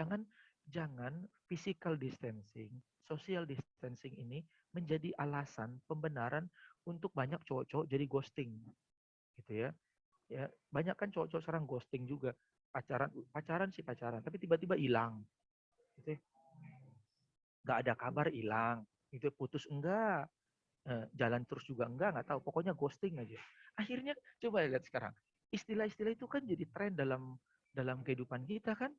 jangan physical distancing, social distancing ini menjadi alasan pembenaran untuk banyak cowok-cowok jadi ghosting, gitu ya. Ya, banyak kan cowok-cowok sekarang ghosting juga, pacaran, tapi tiba-tiba hilang, gitu ya. Nggak ada kabar, hilang, itu putus enggak, jalan terus juga nggak tahu, pokoknya ghosting aja. Akhirnya coba lihat sekarang, istilah-istilah itu kan jadi tren dalam kehidupan kita kan,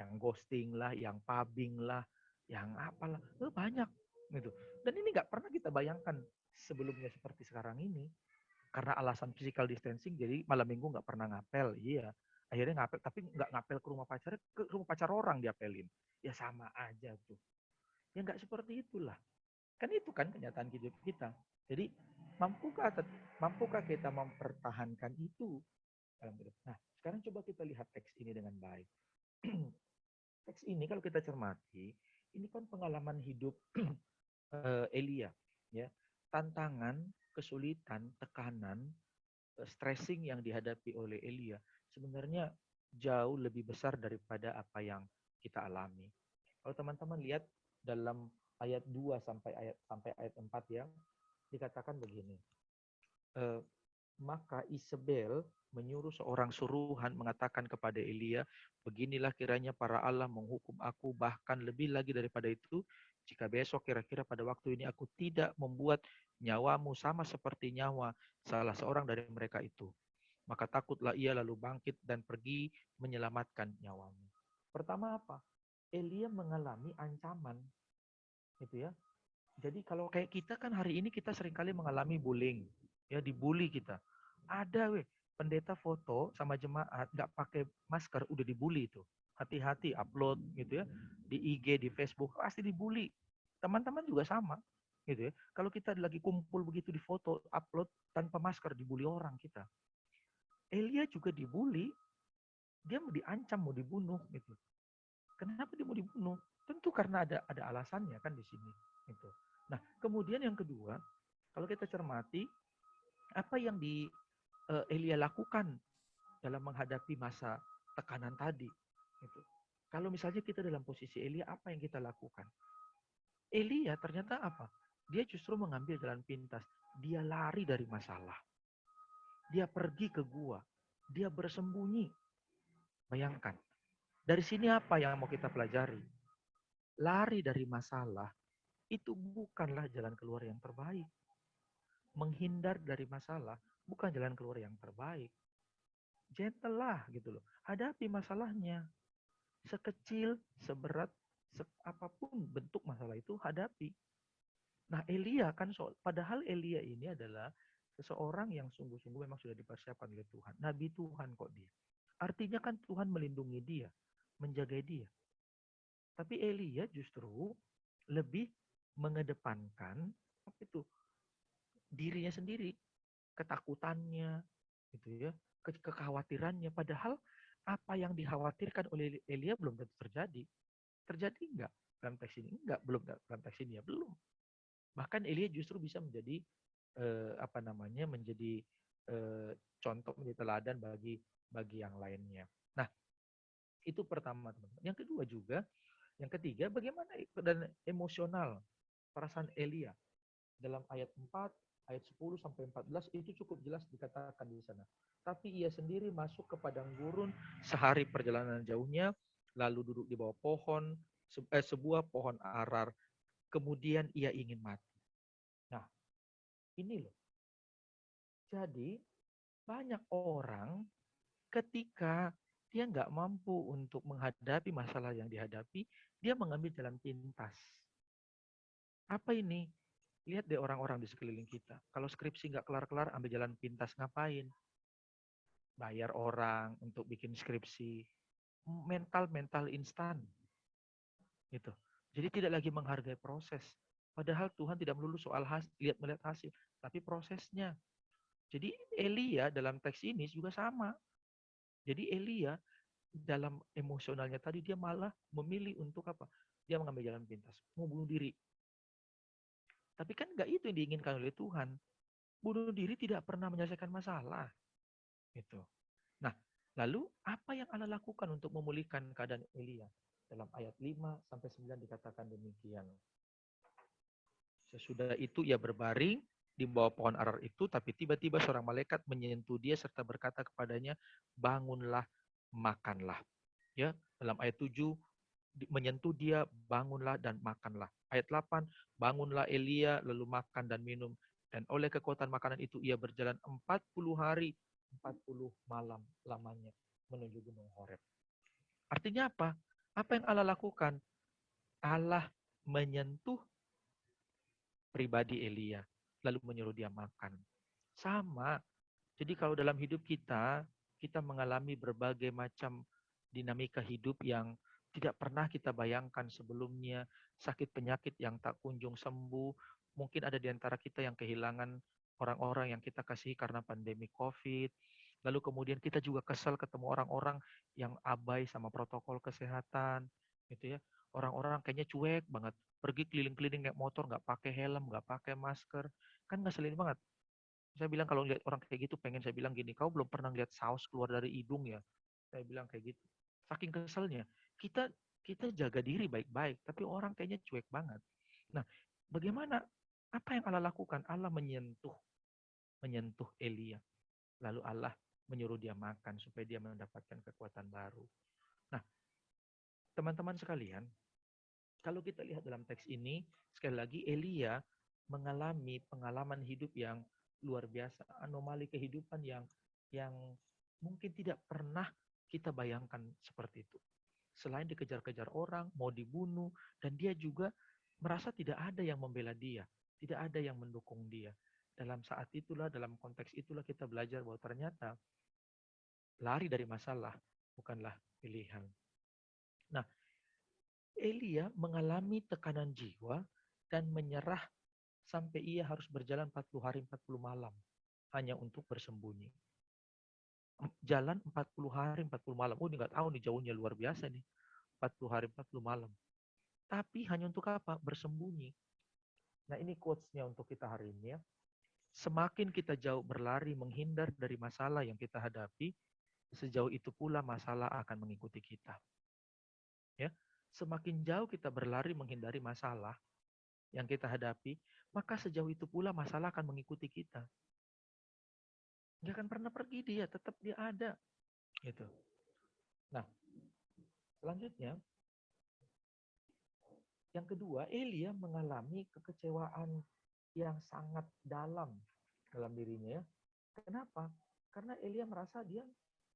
yang ghosting lah, yang pubbing lah, yang apalah, banyak gitu. Dan ini nggak pernah kita bayangkan sebelumnya seperti sekarang ini. Karena alasan physical distancing, jadi malam minggu nggak pernah ngapel, iya. Akhirnya ngapel, tapi nggak ngapel ke rumah pacar orang diapelin. Ya sama aja tuh. Ya nggak seperti itulah. Kan itu kan kenyataan hidup kita. Jadi mampukah kita mempertahankan itu dalam hidup? Nah, sekarang coba kita lihat teks ini dengan baik. Teks ini kalau kita cermati, ini kan pengalaman hidup Elia, ya. Tantangan, kesulitan, tekanan, stressing yang dihadapi oleh Elia sebenarnya jauh lebih besar daripada apa yang kita alami. Kalau teman-teman lihat dalam ayat 2 sampai ayat 4 ya, dikatakan begini. Maka Isabel menyuruh seorang suruhan mengatakan kepada Elia, beginilah kiranya para Allah menghukum aku, bahkan lebih lagi daripada itu, jika besok kira-kira pada waktu ini aku tidak membuat nyawamu sama seperti nyawa salah seorang dari mereka itu. Maka takutlah ia lalu bangkit dan pergi menyelamatkan nyawamu. Pertama apa? Elia mengalami ancaman. Gitu ya. Jadi kalau kayak kita kan hari ini kita seringkali mengalami bullying. Ya, dibully kita. Ada pendeta foto sama jemaat nggak pakai masker udah dibully itu. Hati-hati upload gitu ya di IG, di Facebook pasti dibully. Teman-teman juga sama gitu ya. Kalau kita lagi kumpul begitu di foto upload tanpa masker dibully orang kita. Elia juga dibully, dia mau diancam, mau dibunuh gitu. Kenapa dia mau dibunuh? Tentu karena ada alasannya kan di sini gitu. Nah, kemudian yang kedua, kalau kita cermati apa yang Elia lakukan dalam menghadapi masa tekanan tadi. Gitu. Kalau misalnya kita dalam posisi Elia, apa yang kita lakukan? Elia ternyata apa? Dia justru mengambil jalan pintas. Dia lari dari masalah. Dia pergi ke gua. Dia bersembunyi. Bayangkan. Dari sini apa yang mau kita pelajari? Lari dari masalah itu bukanlah jalan keluar yang terbaik. Menghindar dari masalah bukan jalan keluar yang terbaik. Gentle lah gitu loh. Hadapi masalahnya. Sekecil, seberat, apapun bentuk masalah itu hadapi. Nah Elia kan, padahal Elia ini adalah seseorang yang sungguh-sungguh memang sudah dipersiapkan oleh Tuhan. Nabi Tuhan kok dia. Artinya kan Tuhan melindungi dia, menjaga dia. Tapi Elia justru lebih mengedepankan apa itu dirinya sendiri, ketakutannya, gitu ya, kekhawatirannya. Padahal apa yang dikhawatirkan oleh Elia belum tentu terjadi. Terjadi enggak dalam teks ini? Enggak, belum dalam teks ini ya, belum. Bahkan Elia justru bisa menjadi menjadi contoh, menjadi teladan bagi yang lainnya. Nah, itu pertama, teman-teman. Yang kedua juga, yang ketiga, bagaimana dan emosional perasaan Elia dalam ayat 4, ayat 10 sampai 14 itu cukup jelas dikatakan di sana. Tapi ia sendiri masuk ke padang gurun sehari perjalanan jauhnya, lalu duduk di bawah sebuah pohon arar. Kemudian ia ingin mati. Nah, ini loh. Jadi banyak orang ketika dia nggak mampu untuk menghadapi masalah yang dihadapi, dia mengambil jalan pintas. Apa ini? Lihat deh orang-orang di sekeliling kita. Kalau skripsi nggak kelar-kelar, ambil jalan pintas ngapain? Bayar orang untuk bikin skripsi. Mental instan. Gitu. Jadi tidak lagi menghargai proses. Padahal Tuhan tidak melulu soal melihat hasil, tapi prosesnya. Jadi Elia dalam teks ini juga sama. Jadi Elia dalam emosionalnya tadi dia malah memilih untuk apa? Dia mengambil jalan pintas, mau bunuh diri. Tapi kan nggak itu yang diinginkan oleh Tuhan. Bunuh diri tidak pernah menyelesaikan masalah. Gitu. Nah, lalu apa yang Allah lakukan untuk memulihkan keadaan Elia? Dalam ayat 5 sampai 9 dikatakan demikian. Sesudah itu ia berbaring di bawah pohon arar itu, tapi tiba-tiba seorang malaikat menyentuh dia serta berkata kepadanya, bangunlah, makanlah. Ya, dalam ayat 7 menyentuh dia, bangunlah dan makanlah. Ayat 8, bangunlah Elia lalu makan dan minum. Dan oleh kekuatan makanan itu ia berjalan 40 hari, 40 malam lamanya menuju Gunung Horeb. Artinya apa? Apa yang Allah lakukan? Allah menyentuh pribadi Elia, lalu menyuruh dia makan. Sama. Jadi kalau dalam hidup kita mengalami berbagai macam dinamika hidup yang tidak pernah kita bayangkan sebelumnya, sakit penyakit yang tak kunjung sembuh, mungkin ada di antara kita yang kehilangan orang-orang yang kita kasihi karena pandemi COVID, lalu kemudian kita juga kesal ketemu orang-orang yang abai sama protokol kesehatan, gitu ya. Orang-orang kayaknya cuek banget, pergi keliling-keliling naik motor, nggak pakai helm, nggak pakai masker, kan ngeselin banget. Saya bilang kalau lihat orang kayak gitu, pengen saya bilang gini, kau belum pernah lihat saus keluar dari hidung ya? Saya bilang kayak gitu. Saking keselnya. Kita jaga diri baik-baik, tapi orang kayaknya cuek banget. Nah, bagaimana? Apa yang Allah lakukan? Allah menyentuh Elia. Lalu Allah menyuruh dia makan supaya dia mendapatkan kekuatan baru. Nah, teman-teman sekalian, kalau kita lihat dalam teks ini, sekali lagi Elia mengalami pengalaman hidup yang luar biasa, anomali kehidupan yang mungkin tidak pernah kita bayangkan seperti itu. Selain dikejar-kejar orang, mau dibunuh, dan dia juga merasa tidak ada yang membela dia, tidak ada yang mendukung dia. Dalam saat itulah, dalam konteks itulah kita belajar bahwa ternyata lari dari masalah bukanlah pilihan. Nah, Elia mengalami tekanan jiwa dan menyerah sampai ia harus berjalan 40 hari 40 malam hanya untuk bersembunyi. Jalan 40 hari 40 malam. Oh, ini nggak tahu nih, jauhnya luar biasa nih. 40 hari 40 malam. Tapi hanya untuk apa? Bersembunyi. Nah, ini quotes-nya untuk kita hari ini ya. Semakin kita jauh berlari menghindar dari masalah yang kita hadapi, sejauh itu pula masalah akan mengikuti kita. Ya. Semakin jauh kita berlari menghindari masalah yang kita hadapi, maka sejauh itu pula masalah akan mengikuti kita. Nggak akan pernah pergi dia, tetap dia ada. Gitu. Nah, selanjutnya, yang kedua, Elia mengalami kekecewaan yang sangat dalam dirinya. Kenapa? Karena Elia merasa dia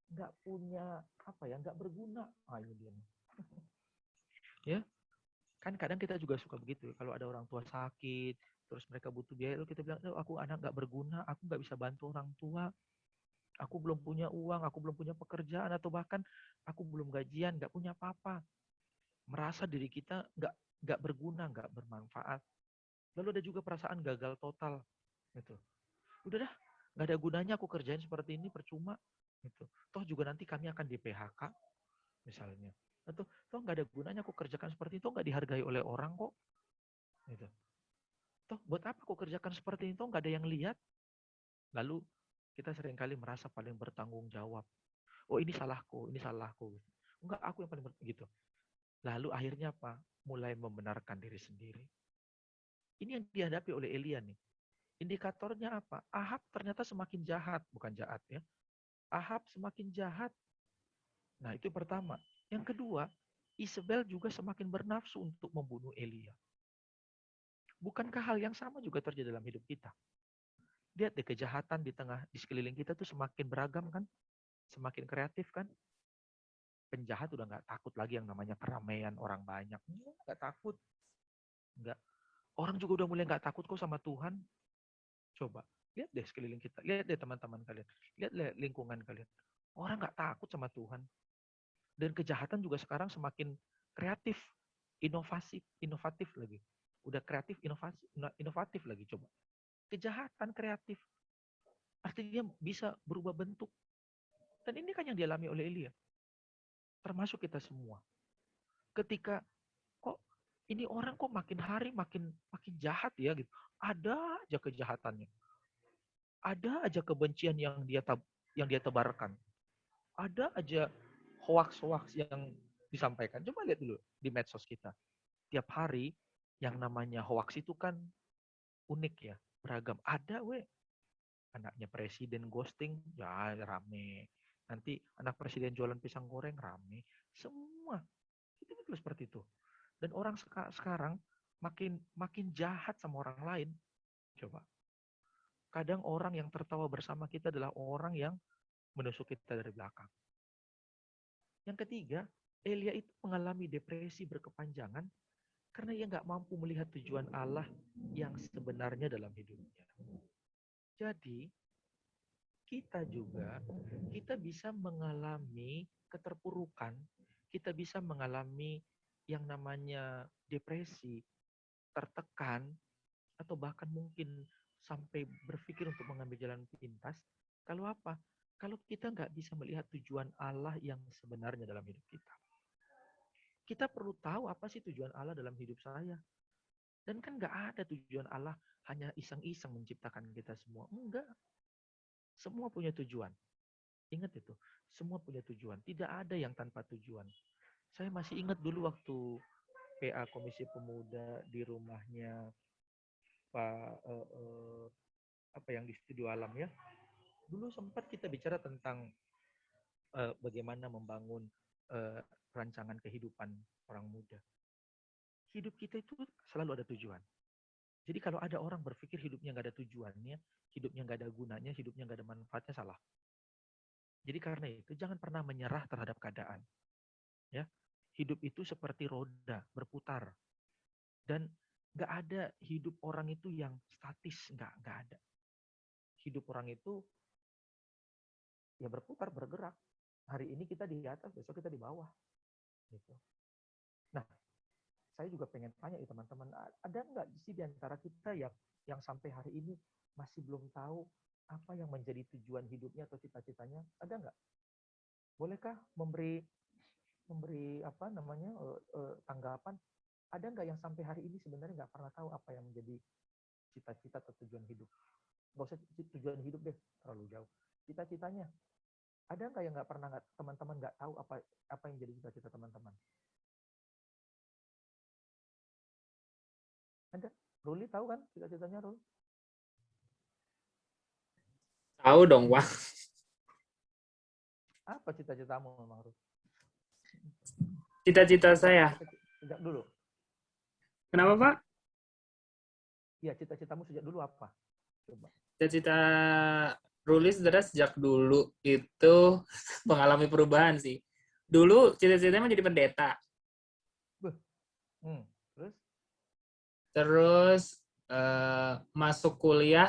nggak punya nggak berguna. Ini dia. Ya, kan kadang kita juga suka begitu. Kalau ada orang tua sakit, terus mereka butuh biaya, lalu kita bilang, aku anak nggak berguna, aku nggak bisa bantu orang tua, aku belum punya uang, aku belum punya pekerjaan, atau bahkan aku belum gajian, nggak punya apa-apa. merasa diri kita nggak berguna, nggak bermanfaat. Lalu ada juga perasaan gagal total, gitu. Udah dah, nggak ada gunanya aku kerjain seperti ini, percuma, gitu. Toh juga nanti kami akan di PHK, misalnya. Atau toh nggak ada gunanya aku kerjakan seperti itu, nggak dihargai oleh orang kok, gitu. Toh buat apa aku kerjakan seperti itu, nggak ada yang lihat. Lalu kita seringkali merasa paling bertanggung jawab. Oh ini salahku. Enggak, aku yang paling gitu. Lalu akhirnya apa? Mulai membenarkan diri sendiri. Ini yang dihadapi oleh Elia nih. Indikatornya apa? Ahab ternyata semakin jahat. Bukan jahat ya. Ahab semakin jahat. Nah itu pertama. Yang kedua, Isabel juga semakin bernafsu untuk membunuh Elia. Bukankah hal yang sama juga terjadi dalam hidup kita? Lihat deh, kejahatan di sekeliling kita tuh semakin beragam kan? Semakin kreatif kan? Penjahat udah nggak takut lagi yang namanya keramaian orang banyak. Nggak takut. Nggak. Orang juga udah mulai nggak takut kok sama Tuhan. Coba, lihat deh sekeliling kita. Lihat deh teman-teman kalian. Lihat deh lingkungan kalian. Orang nggak takut sama Tuhan. Dan kejahatan juga sekarang semakin kreatif. Inovatif lagi. Udah kreatif, inovatif lagi coba. Kejahatan kreatif. Artinya bisa berubah bentuk. Dan ini kan yang dialami oleh Elia. Termasuk kita semua. Ketika kok ini orang kok makin hari makin jahat ya gitu. Ada aja kejahatannya. Ada aja kebencian yang dia tebarkan. Ada aja hoax-hoax yang disampaikan. Coba lihat dulu di medsos kita. Tiap hari yang namanya hoax itu kan unik ya, beragam. Ada anaknya presiden ghosting, ya rame. Nanti anak presiden jualan pisang goreng, rame. Semua. Itu betul seperti itu. Dan orang sekarang makin jahat sama orang lain. Coba. Kadang orang yang tertawa bersama kita adalah orang yang menusuk kita dari belakang. Yang ketiga, Elia itu mengalami depresi berkepanjangan karena ia nggak mampu melihat tujuan Allah yang sebenarnya dalam hidupnya. Jadi, kita bisa mengalami keterpurukan, kita bisa mengalami yang namanya depresi, tertekan, atau bahkan mungkin sampai berpikir untuk mengambil jalan pintas. Kalau apa? Kalau kita nggak bisa melihat tujuan Allah yang sebenarnya dalam hidup kita. Kita perlu tahu apa sih tujuan Allah dalam hidup saya. Dan kan nggak ada tujuan Allah hanya iseng-iseng menciptakan kita semua. Enggak. Semua punya tujuan. Ingat itu. Semua punya tujuan. Tidak ada yang tanpa tujuan. Saya masih ingat dulu waktu PA Komisi Pemuda di rumahnya Pak yang di Studio Alam ya. Dulu sempat kita bicara tentang bagaimana membangun rancangan kehidupan orang muda. Hidup kita itu selalu ada tujuan. Jadi kalau ada orang berpikir hidupnya nggak ada tujuannya, hidupnya nggak ada gunanya, hidupnya nggak ada manfaatnya, salah. Jadi karena itu jangan pernah menyerah terhadap keadaan. Ya, hidup itu seperti roda berputar. Dan nggak ada hidup orang itu yang statis, nggak ada. Hidup orang itu ya berputar, bergerak. Hari ini kita di atas, besok kita di bawah. Gitu. Nah, saya juga pengen tanya teman-teman, ada nggak sih di antara kita yang sampai hari ini masih belum tahu apa yang menjadi tujuan hidupnya atau cita-citanya? Ada nggak? Bolehkah memberi tanggapan? Ada nggak yang sampai hari ini sebenarnya nggak pernah tahu apa yang menjadi cita-cita atau tujuan hidup? Nggak usah tujuan hidup deh, terlalu jauh. Cita-citanya. Ada nggak yang teman-teman nggak tahu apa yang jadi cita-cita teman-teman? Ada? Ruli tahu kan cita-citanya, Ruli? Tahu dong, Pak. Apa cita-citamu memang, Ruli? Cita-cita saya. Sejak dulu. Kenapa, Pak? Iya, cita-citamu sejak dulu apa? Coba. Cita-cita Ruli sebenarnya sejak dulu itu mengalami perubahan sih. Dulu cita-citanya jadi pendeta. Terus masuk kuliah,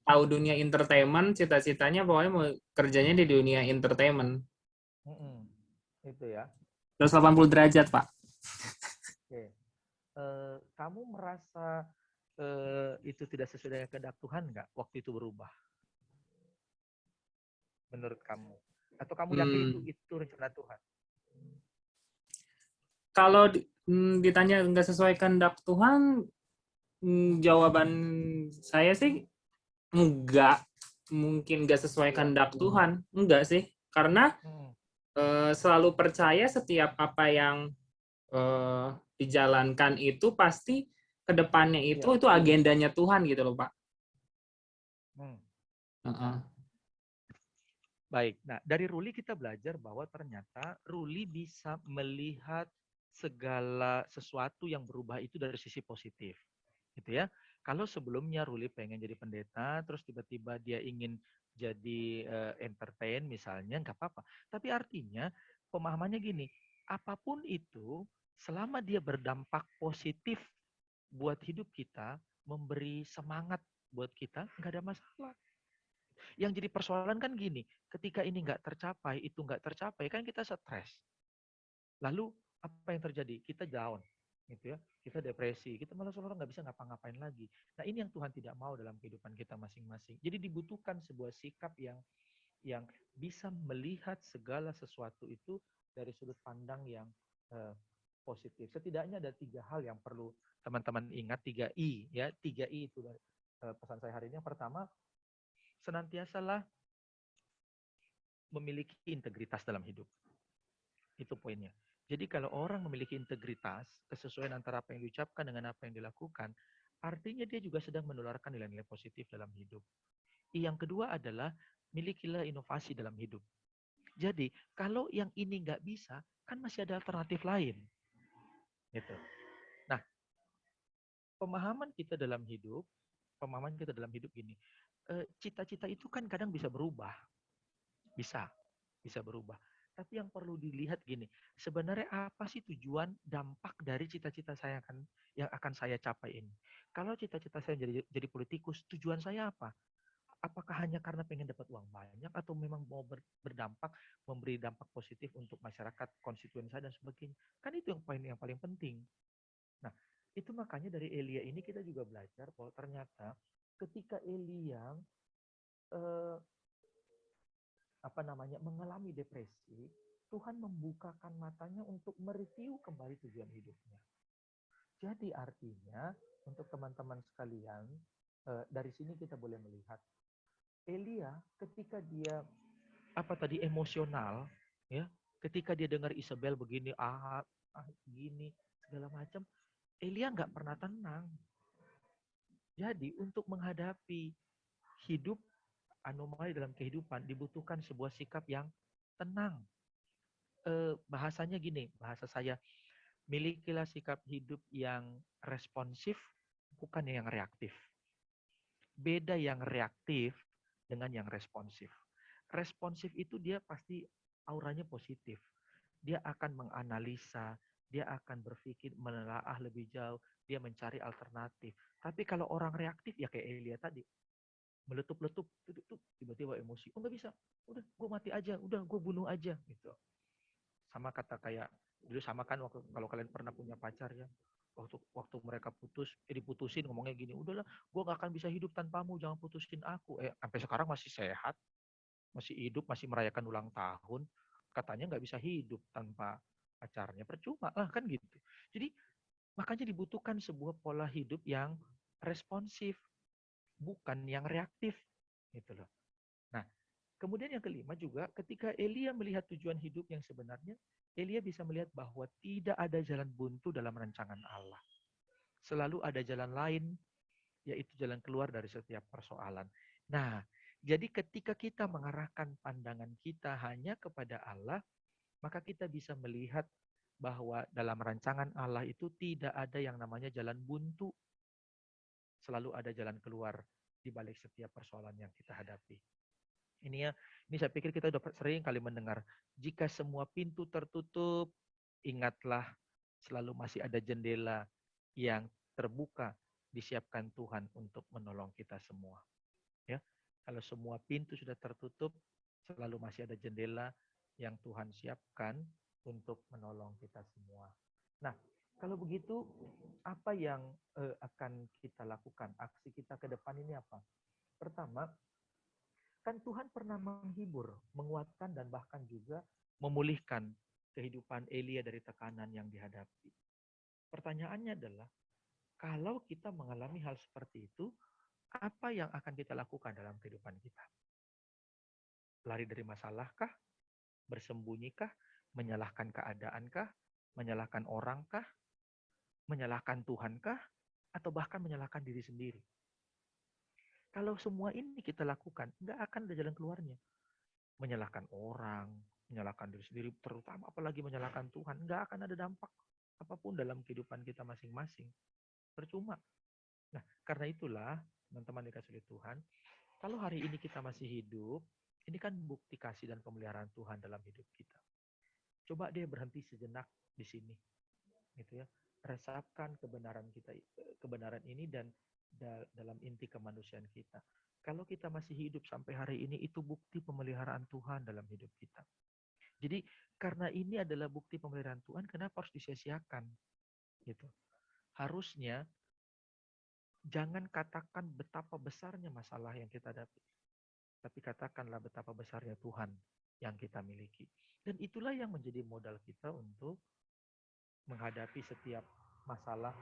tahu dunia entertainment, cita-citanya pokoknya mau kerjanya di dunia entertainment. Itu ya. 180 derajat, Pak. Oke. Kamu merasa itu tidak sesuai dengan kehendak Tuhan nggak waktu itu berubah? Menurut kamu? Atau kamu yakin itu rencana Tuhan? Kalau ditanya nggak sesuai kehendak Tuhan, jawaban saya sih enggak. Mungkin nggak sesuai kehendak Tuhan. Enggak sih. Karena selalu percaya setiap apa yang dijalankan itu pasti ke depannya itu agendanya Tuhan gitu loh, Pak. Baik. Nah, dari Ruli kita belajar bahwa ternyata Ruli bisa melihat segala sesuatu yang berubah itu dari sisi positif. Gitu ya. Kalau sebelumnya Ruli pengen jadi pendeta, terus tiba-tiba dia ingin jadi entertain misalnya, nggak apa-apa. Tapi artinya pemahamannya gini, apapun itu selama dia berdampak positif buat hidup kita, memberi semangat buat kita, nggak ada masalah. Yang jadi persoalan kan gini, ketika ini nggak tercapai, itu nggak tercapai, kan kita stres. Lalu apa yang terjadi? Kita down, gitu ya. Kita depresi, kita malah seolah nggak bisa ngapa-ngapain lagi. Nah ini yang Tuhan tidak mau dalam kehidupan kita masing-masing. Jadi dibutuhkan sebuah sikap yang bisa melihat segala sesuatu itu dari sudut pandang yang positif. Setidaknya ada 3 hal yang perlu teman-teman ingat, 3I ya, 3I itu dari pesan saya hari ini. Yang pertama, senantiasalah memiliki integritas dalam hidup. Itu poinnya. Jadi kalau orang memiliki integritas, kesesuaian antara apa yang diucapkan dengan apa yang dilakukan, artinya dia juga sedang menularkan nilai-nilai positif dalam hidup. Yang kedua adalah milikilah inovasi dalam hidup. Jadi kalau yang ini nggak bisa, kan masih ada alternatif lain. Gitu. Nah, pemahaman kita dalam hidup gini, cita-cita itu kan kadang bisa berubah. Bisa berubah. Tapi yang perlu dilihat gini, sebenarnya apa sih tujuan dampak dari cita-cita saya yang akan saya capai ini? Kalau cita-cita saya jadi politikus, tujuan saya apa? Apakah hanya karena pengen dapat uang banyak atau memang mau berdampak, memberi dampak positif untuk masyarakat, konstituen saya dan sebagainya? Kan itu yang paling penting. Nah, itu makanya dari Elia ini kita juga belajar bahwa ternyata ketika Elia mengalami depresi, Tuhan membukakan matanya untuk mereview kembali tujuan hidupnya. Jadi artinya untuk teman-teman sekalian, dari sini kita boleh melihat Elia ketika dia emosional, ya, ketika dia dengar Isabel begini, gini segala macam, Elia nggak pernah tenang. Jadi untuk menghadapi hidup anomali dalam kehidupan dibutuhkan sebuah sikap yang tenang. Bahasanya gini, bahasa saya, milikilah sikap hidup yang responsif, bukan yang reaktif. Beda yang reaktif dengan yang responsif. Responsif itu dia pasti auranya positif. Dia akan menganalisa, dia akan berpikir, menelaah lebih jauh, dia mencari alternatif. Tapi kalau orang reaktif, ya kayak Elia tadi, meletup-letup, tiba-tiba emosi. Oh nggak bisa, udah gue mati aja, udah gue bunuh aja gitu. Sama kata kayak dulu, sama kan waktu kalau kalian pernah punya pacar ya, waktu mereka diputusin ngomongnya gini, udahlah gue gak akan bisa hidup tanpamu, jangan putusin aku. Sampai sekarang masih sehat, masih hidup, masih merayakan ulang tahun, katanya nggak bisa hidup tanpa pacarnya, percuma lah kan gitu. Jadi makanya dibutuhkan sebuah pola hidup yang responsif, bukan yang reaktif gitu loh. Nah, kemudian yang kelima juga, ketika Elia melihat tujuan hidup yang sebenarnya, Elia bisa melihat bahwa tidak ada jalan buntu dalam rancangan Allah. Selalu ada jalan lain, yaitu jalan keluar dari setiap persoalan. Nah, jadi ketika kita mengarahkan pandangan kita hanya kepada Allah, maka kita bisa melihat bahwa dalam rancangan Allah itu tidak ada yang namanya jalan buntu. Selalu ada jalan keluar di balik setiap persoalan yang kita hadapi. Ini saya pikir kita sudah sering kali mendengar, jika semua pintu tertutup, ingatlah selalu masih ada jendela yang terbuka, disiapkan Tuhan untuk menolong kita semua. Ya, kalau semua pintu sudah tertutup, selalu masih ada jendela yang Tuhan siapkan untuk menolong kita semua. Nah, kalau begitu, apa yang akan kita lakukan? Aksi kita ke depan ini apa? Pertama, kan Tuhan pernah menghibur, menguatkan, dan bahkan juga memulihkan kehidupan Elia dari tekanan yang dihadapi. Pertanyaannya adalah, kalau kita mengalami hal seperti itu, apa yang akan kita lakukan dalam kehidupan kita? Lari dari masalahkah? Bersembunyi-kah? Menyalahkan keadaankah? Menyalahkan orangkah? Menyalahkan Tuhankah? Atau bahkan menyalahkan diri sendiri? Kalau semua ini kita lakukan, nggak akan ada jalan keluarnya. Menyalahkan orang, menyalahkan diri sendiri, terutama apalagi menyalahkan Tuhan, nggak akan ada dampak apapun dalam kehidupan kita masing-masing. Percuma. Nah, karena itulah, teman-teman dikasih oleh Tuhan, kalau hari ini kita masih hidup, ini kan bukti kasih dan pemeliharaan Tuhan dalam hidup kita. Coba deh berhenti sejenak di sini, gitu ya. Resapkan kebenaran kita, kebenaran ini dan dalam inti kemanusiaan kita. Kalau kita masih hidup sampai hari ini, itu bukti pemeliharaan Tuhan dalam hidup kita. Jadi karena ini adalah bukti pemeliharaan Tuhan, kenapa harus disia-siakan? Gitu. Harusnya jangan katakan betapa besarnya masalah yang kita hadapi, tapi katakanlah betapa besarnya Tuhan yang kita miliki. Dan itulah yang menjadi modal kita untuk menghadapi setiap masalah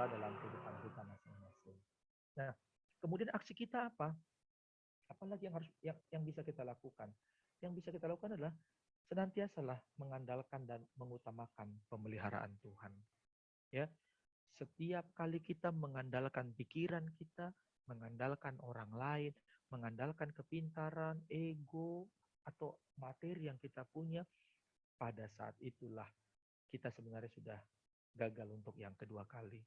dalam kehidupan kita masing-masing. Nah, kemudian aksi kita apa? Apalagi yang bisa kita lakukan? Yang bisa kita lakukan adalah senantiasalah mengandalkan dan mengutamakan pemeliharaan Tuhan. Ya, setiap kali kita mengandalkan pikiran kita, mengandalkan orang lain, mengandalkan kepintaran, ego, atau materi yang kita punya, pada saat itulah kita sebenarnya sudah gagal untuk yang kedua kali.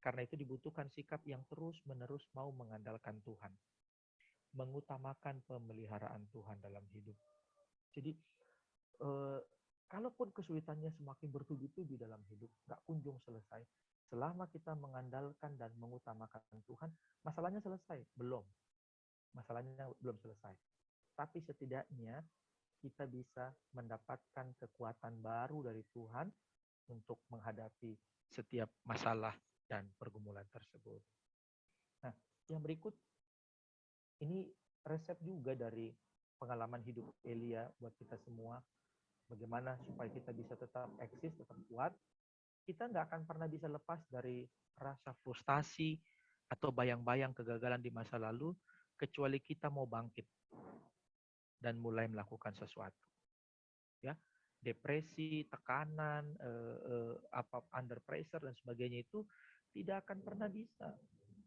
Karena itu dibutuhkan sikap yang terus-menerus mau mengandalkan Tuhan. Mengutamakan pemeliharaan Tuhan dalam hidup. Jadi, kalaupun kesulitannya semakin bertubi-tubi dalam hidup, nggak kunjung selesai. Selama kita mengandalkan dan mengutamakan Tuhan, masalahnya selesai? Belum. Masalahnya belum selesai. Tapi setidaknya kita bisa mendapatkan kekuatan baru dari Tuhan untuk menghadapi setiap masalah dan pergumulan tersebut. Nah, yang berikut, ini resep juga dari pengalaman hidup Elia buat kita semua. Bagaimana supaya kita bisa tetap eksis, tetap kuat. Kita nggak akan pernah bisa lepas dari rasa frustasi atau bayang-bayang kegagalan di masa lalu, kecuali kita mau bangkit dan mulai melakukan sesuatu. Ya, depresi, tekanan, under pressure dan sebagainya itu tidak akan pernah bisa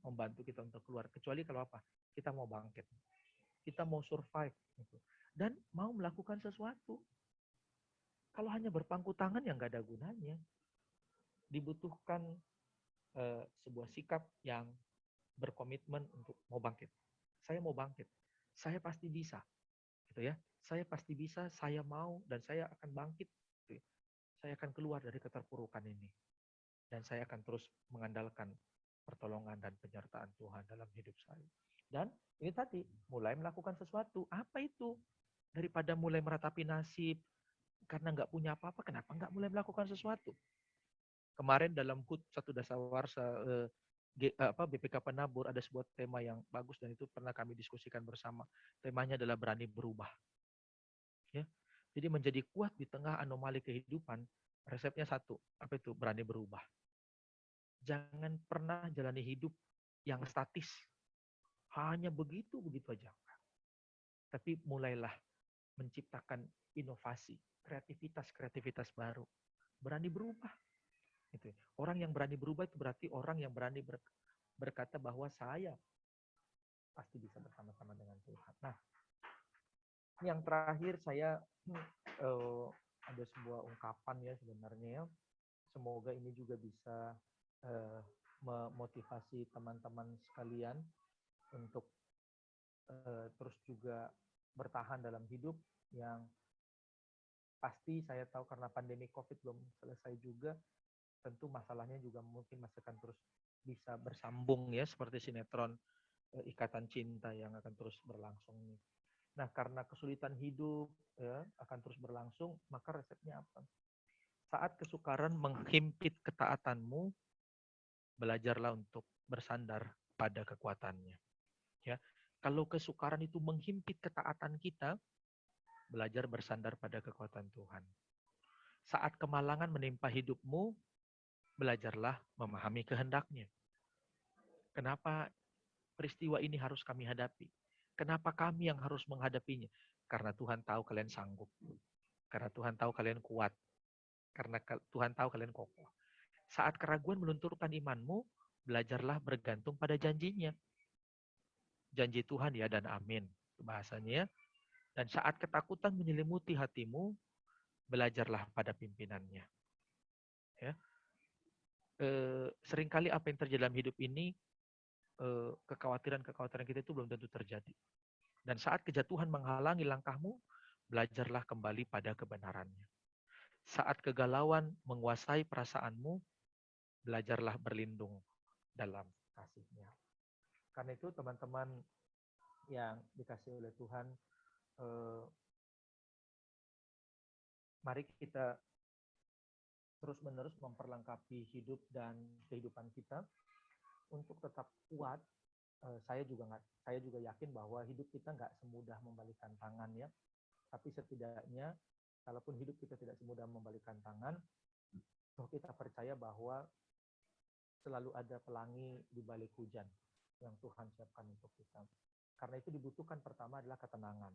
membantu kita untuk keluar, kecuali kalau apa? Kita mau bangkit, kita mau survive, gitu. Dan mau melakukan sesuatu. Kalau hanya berpangku tangan ya nggak ada gunanya. Dibutuhkan sebuah sikap yang berkomitmen untuk mau bangkit. Saya mau bangkit, saya pasti bisa, gitu ya. Saya pasti bisa, saya mau, dan saya akan bangkit. Gitu ya. Saya akan keluar dari keterpurukan ini. Dan saya akan terus mengandalkan pertolongan dan penyertaan Tuhan dalam hidup saya. Dan ini tadi, mulai melakukan sesuatu. Apa itu? Daripada mulai meratapi nasib, karena nggak punya apa-apa, kenapa nggak mulai melakukan sesuatu? Kemarin dalam HUT 1 Dasawarsa BPK Penabur ada sebuah tema yang bagus dan itu pernah kami diskusikan bersama. Temanya adalah berani berubah. Ya. Jadi menjadi kuat di tengah anomali kehidupan, resepnya satu, apa itu? Berani berubah. Jangan pernah jalani hidup yang statis. Hanya begitu-begitu aja. Tapi mulailah menciptakan inovasi, kreativitas baru. Berani berubah. Gitu. Orang yang berani berubah itu berarti orang yang berani berkata bahwa saya pasti bisa bersama-sama dengan Tuhan. Nah, yang terakhir saya ada sebuah ungkapan ya sebenarnya ya. Semoga ini juga bisa memotivasi teman-teman sekalian untuk terus juga bertahan dalam hidup yang pasti saya tahu karena pandemi COVID belum selesai juga, tentu masalahnya juga mungkin masih akan terus bisa bersambung ya, seperti sinetron Ikatan Cinta yang akan terus berlangsung nih. Nah, karena kesulitan hidup ya, akan terus berlangsung, maka resepnya apa? Saat kesukaran menghimpit ketaatanmu, belajarlah untuk bersandar pada kekuatannya. Ya, kalau kesukaran itu menghimpit ketaatan kita, belajar bersandar pada kekuatan Tuhan. Saat kemalangan menimpa hidupmu, belajarlah memahami kehendaknya. Kenapa peristiwa ini harus kami hadapi? Kenapa kami yang harus menghadapinya? Karena Tuhan tahu kalian sanggup. Karena Tuhan tahu kalian kuat. Karena Tuhan tahu kalian kokoh. Saat keraguan melunturkan imanmu, belajarlah bergantung pada janjinya. Janji Tuhan ya dan amin. Bahasanya. Dan saat ketakutan menyelimuti hatimu, belajarlah pada pimpinannya. Ya. Seringkali apa yang terjadi dalam hidup ini, kekhawatiran-kekhawatiran kita itu belum tentu terjadi. Dan saat kejatuhan menghalangi langkahmu, belajarlah kembali pada kebenarannya. Saat kegalauan menguasai perasaanmu, belajarlah berlindung dalam kasih-Nya. Karena itu teman-teman yang dikasihi oleh Tuhan, mari kita terus-menerus memperlengkapi hidup dan kehidupan kita untuk tetap kuat. Saya juga yakin bahwa hidup kita nggak semudah membalikkan tangan ya. Tapi setidaknya, kalaupun hidup kita tidak semudah membalikkan tangan, kita percaya bahwa selalu ada pelangi di balik hujan yang Tuhan siapkan untuk kita. Karena itu dibutuhkan pertama adalah ketenangan.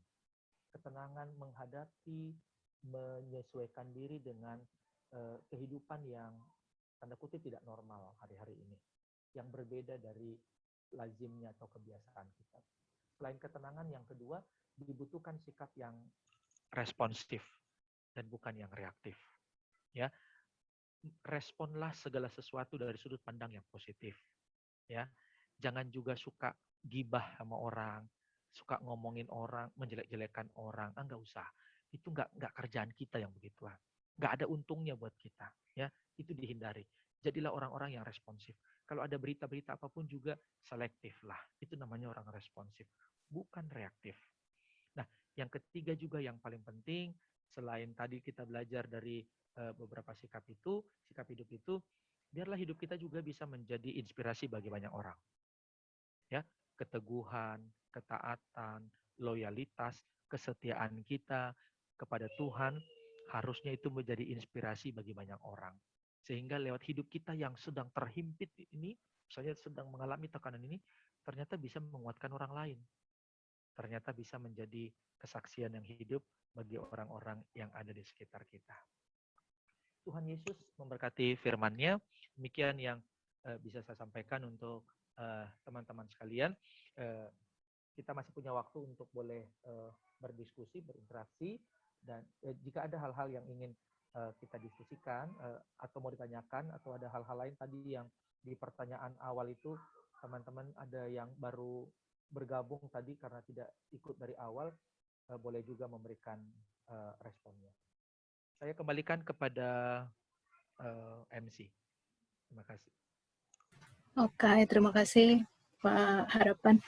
Ketenangan menghadapi, menyesuaikan diri dengan kehidupan yang tanda kutip tidak normal hari-hari ini. Yang berbeda dari lazimnya atau kebiasaan kita. Selain ketenangan, yang kedua, dibutuhkan sikap yang responsif dan bukan yang reaktif. Ya, responlah segala sesuatu dari sudut pandang yang positif. Ya, jangan juga suka gibah sama orang, suka ngomongin orang, menjelek-jelekan orang. Nggak usah. Itu nggak kerjaan kita yang begituan. Nggak ada untungnya buat kita. Ya, itu dihindari. Jadilah orang-orang yang responsif. Kalau ada berita-berita apapun juga selektif lah. Itu namanya orang responsif, bukan reaktif. Nah, yang ketiga juga yang paling penting, selain tadi kita belajar dari beberapa sikap hidup itu, biarlah hidup kita juga bisa menjadi inspirasi bagi banyak orang. Ya, keteguhan, ketaatan, loyalitas, kesetiaan kita kepada Tuhan harusnya itu menjadi inspirasi bagi banyak orang. Sehingga lewat hidup kita yang sedang terhimpit ini, misalnya sedang mengalami tekanan ini, ternyata bisa menguatkan orang lain. Ternyata bisa menjadi kesaksian yang hidup bagi orang-orang yang ada di sekitar kita. Tuhan Yesus memberkati firman-Nya. Demikian yang bisa saya sampaikan untuk teman-teman sekalian. Kita masih punya waktu untuk boleh berdiskusi, berinteraksi. Dan jika ada hal-hal yang ingin kita diskusikan atau mau ditanyakan atau ada hal-hal lain tadi yang di pertanyaan awal itu teman-teman ada yang baru bergabung tadi karena tidak ikut dari awal, boleh juga memberikan responnya. Saya kembalikan kepada MC. Terima kasih. Oke, terima kasih Pak Harapan.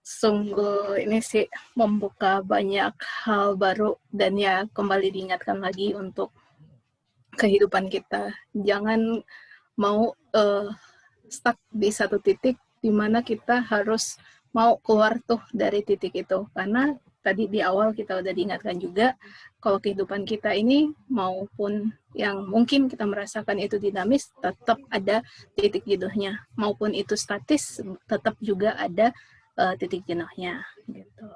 Sungguh ini sih membuka banyak hal baru dan ya kembali diingatkan lagi untuk kehidupan kita. Jangan mau stuck di satu titik di mana kita harus mau keluar tuh dari titik itu. Karena tadi di awal kita udah diingatkan juga kalau kehidupan kita ini maupun yang mungkin kita merasakan itu dinamis, tetap ada titik jenuhnya. Maupun itu statis, tetap juga ada titik jenuhnya gitu.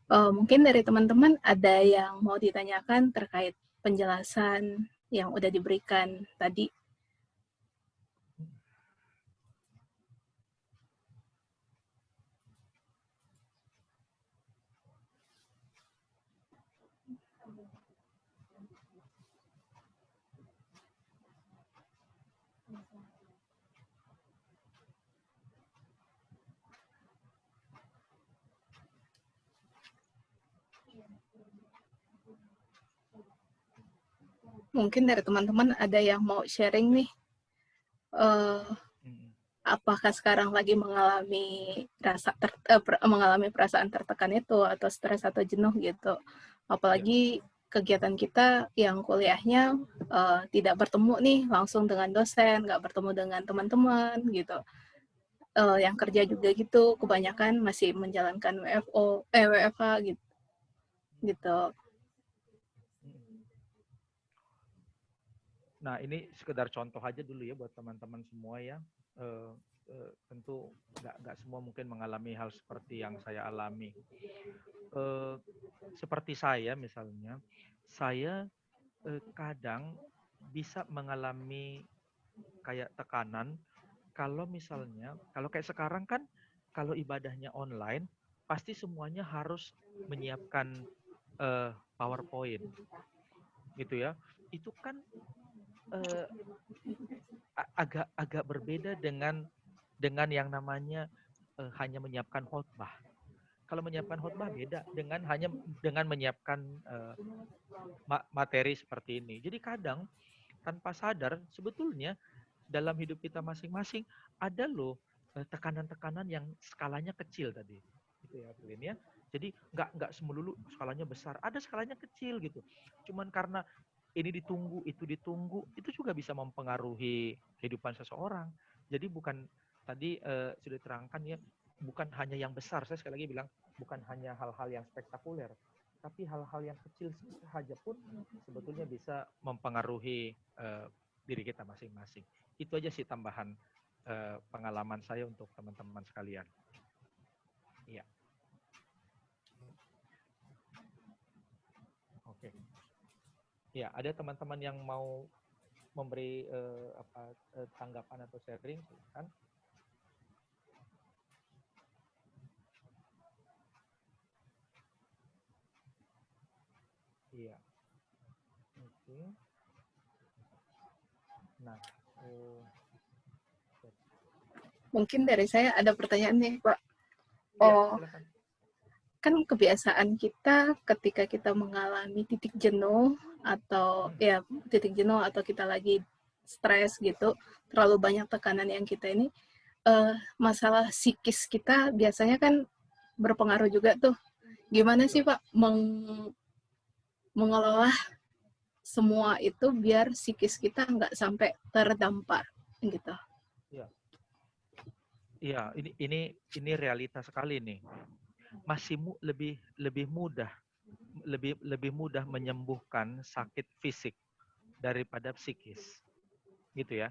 Mungkin dari teman-teman ada yang mau ditanyakan terkait penjelasan yang udah diberikan tadi. Mungkin dari teman-teman ada yang mau sharing nih, apakah sekarang lagi mengalami mengalami perasaan tertekan itu atau stres atau jenuh gitu. Apalagi kegiatan kita yang kuliahnya tidak bertemu nih langsung dengan dosen, nggak bertemu dengan teman-teman gitu. Yang kerja juga gitu, kebanyakan masih menjalankan WFH gitu. Nah, ini sekedar contoh aja dulu ya buat teman-teman semua ya. Tentu nggak semua mungkin mengalami hal seperti yang saya alami. Seperti saya misalnya, saya kadang bisa mengalami kayak tekanan kalau misalnya, kalau kayak sekarang kan, kalau ibadahnya online, pasti semuanya harus menyiapkan PowerPoint, gitu ya. Itu kan agak berbeda dengan yang namanya hanya menyiapkan khotbah. Kalau menyiapkan khotbah beda dengan menyiapkan materi seperti ini. Jadi kadang tanpa sadar sebetulnya dalam hidup kita masing-masing ada loh tekanan-tekanan yang skalanya kecil tadi, gitu ya, Pelin ya. Jadi nggak semelulu skalanya besar, ada skalanya kecil gitu. Cuman karena ini ditunggu, itu juga bisa mempengaruhi kehidupan seseorang. Jadi bukan tadi sudah diterangkan ya, bukan hanya yang besar. Saya sekali lagi bilang bukan hanya hal-hal yang spektakuler, tapi hal-hal yang kecil saja pun sebetulnya bisa mempengaruhi diri kita masing-masing. Itu aja sih tambahan pengalaman saya untuk teman-teman sekalian. Iya. Oke. Ya, ada teman-teman yang mau memberi tanggapan atau sharing, silakan. Iya. Oke. Nah, Mungkin dari saya ada pertanyaan nih, Pak. Ya, silakan. Kan kebiasaan kita ketika kita mengalami titik jenuh atau kita lagi stres gitu, terlalu banyak tekanan yang kita ini, masalah psikis kita biasanya kan berpengaruh juga tuh. Gimana sih Pak mengelola semua itu biar psikis kita nggak sampai terdampar gitu? Iya, ini realita sekali nih. Masih lebih mudah menyembuhkan sakit fisik daripada psikis, gitu ya.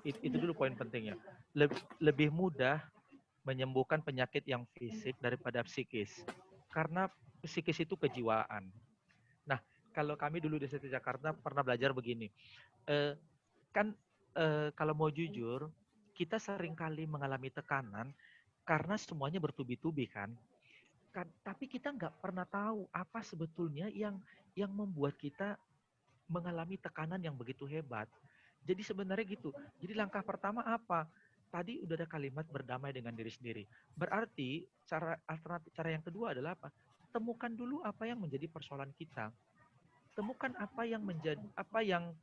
Itu dulu poin pentingnya. Lebih mudah menyembuhkan penyakit yang fisik daripada psikis, karena psikis itu kejiwaan. Nah, kalau kami dulu di STT Jakarta pernah belajar begini, kalau mau jujur, kita seringkali mengalami tekanan karena semuanya bertubi-tubi kan. Tapi kita nggak pernah tahu apa sebetulnya yang membuat kita mengalami tekanan yang begitu hebat. Jadi sebenarnya gitu. Jadi langkah pertama apa? Tadi udah ada kalimat berdamai dengan diri sendiri. Berarti cara yang kedua adalah apa? Temukan dulu apa yang menjadi persoalan kita. Temukan apa yang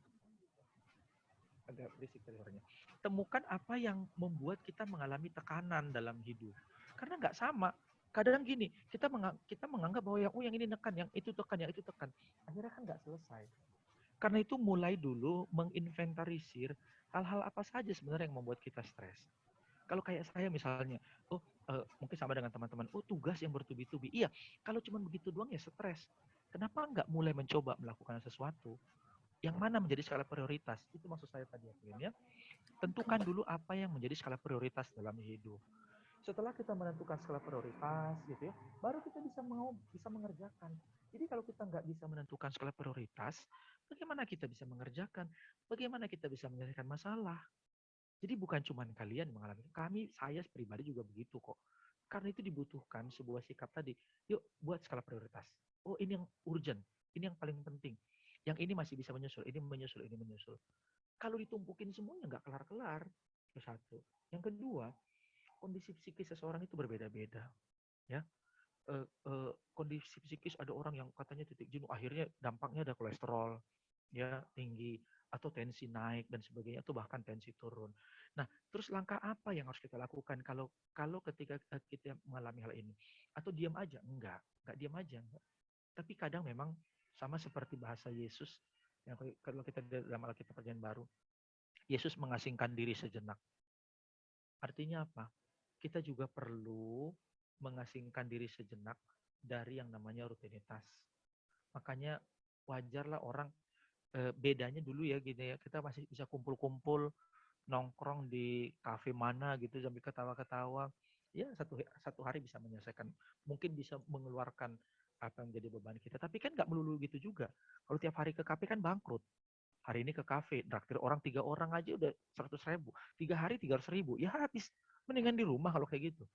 agak berisik tadi suaranya. Temukan apa yang membuat kita mengalami tekanan dalam hidup. Karena nggak sama. Kadang gini, kita menganggap bahwa yang ini tekan, yang itu tekan, yang itu tekan. Akhirnya kan nggak selesai. Karena itu mulai dulu menginventarisir hal-hal apa saja sebenarnya yang membuat kita stres. Kalau kayak saya misalnya, mungkin sama dengan teman-teman, tugas yang bertubi-tubi. Iya, kalau cuma begitu doang ya stres. Kenapa nggak mulai mencoba melakukan sesuatu? Yang mana menjadi skala prioritas? Itu maksud saya tadi ya. Tentukan dulu apa yang menjadi skala prioritas dalam hidup. Setelah kita menentukan skala prioritas gitu ya, baru kita bisa mengerjakan. Jadi kalau kita nggak bisa menentukan skala prioritas, bagaimana kita bisa mengerjakan? Bagaimana kita bisa menyelesaikan masalah? Jadi bukan cuma kalian mengalami, saya pribadi juga begitu kok. Karena itu dibutuhkan sebuah sikap tadi. Yuk buat skala prioritas. Oh ini yang urgent, ini yang paling penting. Yang ini masih bisa menyusul, ini menyusul. Kalau ditumpukin semuanya nggak kelar-kelar. Itu satu. Yang kedua, kondisi psikis seseorang itu berbeda-beda. Ya, kondisi psikis ada orang yang katanya titik jenuh, akhirnya dampaknya ada kolesterol, ya tinggi. atau tensi naik dan sebagainya, atau bahkan tensi turun. Nah, terus langkah apa yang harus kita lakukan kalau ketika kita mengalami hal ini? Atau diam aja? Enggak diam aja. Enggak. Tapi kadang memang sama seperti bahasa Yesus, yang kalau kita dalam Alkitab Perjanjian Baru, Yesus mengasingkan diri sejenak. Artinya apa? Kita juga perlu mengasingkan diri sejenak dari yang namanya rutinitas. Makanya wajarlah orang, bedanya dulu ya gini ya, kita masih bisa kumpul-kumpul, nongkrong di kafe mana gitu sambil ketawa-ketawa. Ya satu hari bisa menyelesaikan, mungkin bisa mengeluarkan apa yang menjadi beban kita. Tapi kan nggak melulu gitu juga. Kalau tiap hari ke kafe kan bangkrut. Hari ini ke kafe, traktir orang 3 orang aja udah 100.000. 3 hari 300.000. Ya habis. Mendingan di rumah kalau kayak gitu.